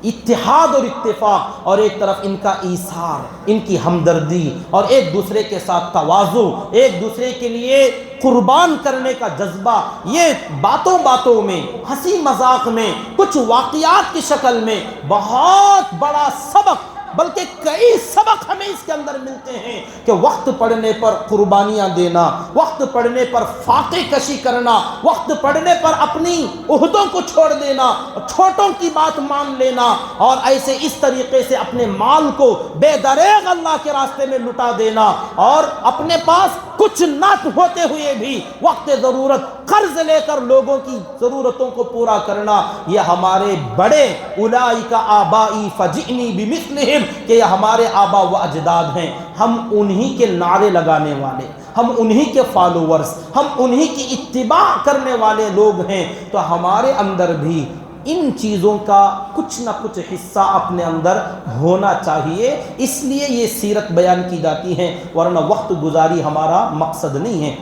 اتحاد اور اتفاق، اور ایک طرف ان کا ایثار، ان کی ہمدردی، اور ایک دوسرے کے ساتھ تواضع، ایک دوسرے کے لیے قربان کرنے کا جذبہ۔ یہ باتوں باتوں میں، ہنسی مذاق میں، کچھ واقعات کی شکل میں بہت بڑا سبق بلکہ کئی سبق ہمیں اس کے اندر ملتے ہیں کہ وقت پڑنے پر قربانیاں دینا، وقت پڑنے پر فاتح کشی کرنا، وقت پڑنے پر اپنی عہدوں کو چھوڑ دینا، چھوٹوں کی بات مان لینا، اور ایسے اس طریقے سے اپنے مال کو بے دریغ اللہ کے راستے میں لٹا دینا، اور اپنے پاس کچھ نہ ہوتے ہوئے بھی وقت ضرورت قرض لے کر لوگوں کی ضرورتوں کو پورا کرنا، یہ ہمارے بڑے اولئک آبائی فجئنی بمثلہم، کہ یہ ہمارے آبا و اجداد ہیں، ہم انہی کے نعرے لگانے والے، ہم انہی کے فالوورز، ہم انہی کی اتباع کرنے والے لوگ ہیں، تو ہمارے اندر بھی ان چیزوں کا کچھ نہ کچھ حصہ اپنے اندر ہونا چاہیے، اس لیے یہ سیرت بیان کی جاتی ہے، ورنہ وقت گزاری ہمارا مقصد نہیں ہے۔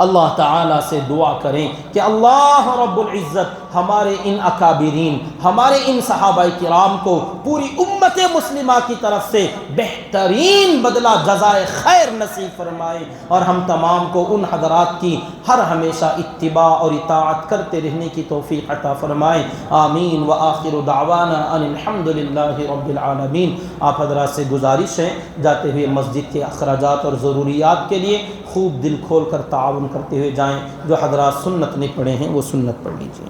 اللہ تعالیٰ سے دعا کریں کہ اللہ رب العزت ہمارے ان اکابرین، ہمارے ان صحابہ کرام کو پوری امت مسلمہ کی طرف سے بہترین بدلہ جزائے خیر نصیب فرمائے، اور ہم تمام کو ان حضرات کی ہر ہمیشہ اتباع اور اطاعت کرتے رہنے کی توفیق عطا فرمائے، آمین۔ وآخر دعوانا ان الحمد للہ رب العالمین۔ آپ حضرات سے گزارش ہے جاتے ہوئے مسجد کے اخراجات اور ضروریات کے لیے خوب دل کھول کر تعاون کرتے ہوئے جائیں، جو حضرات سنت نہیں پڑھے ہیں وہ سنت پڑھ لیجیے۔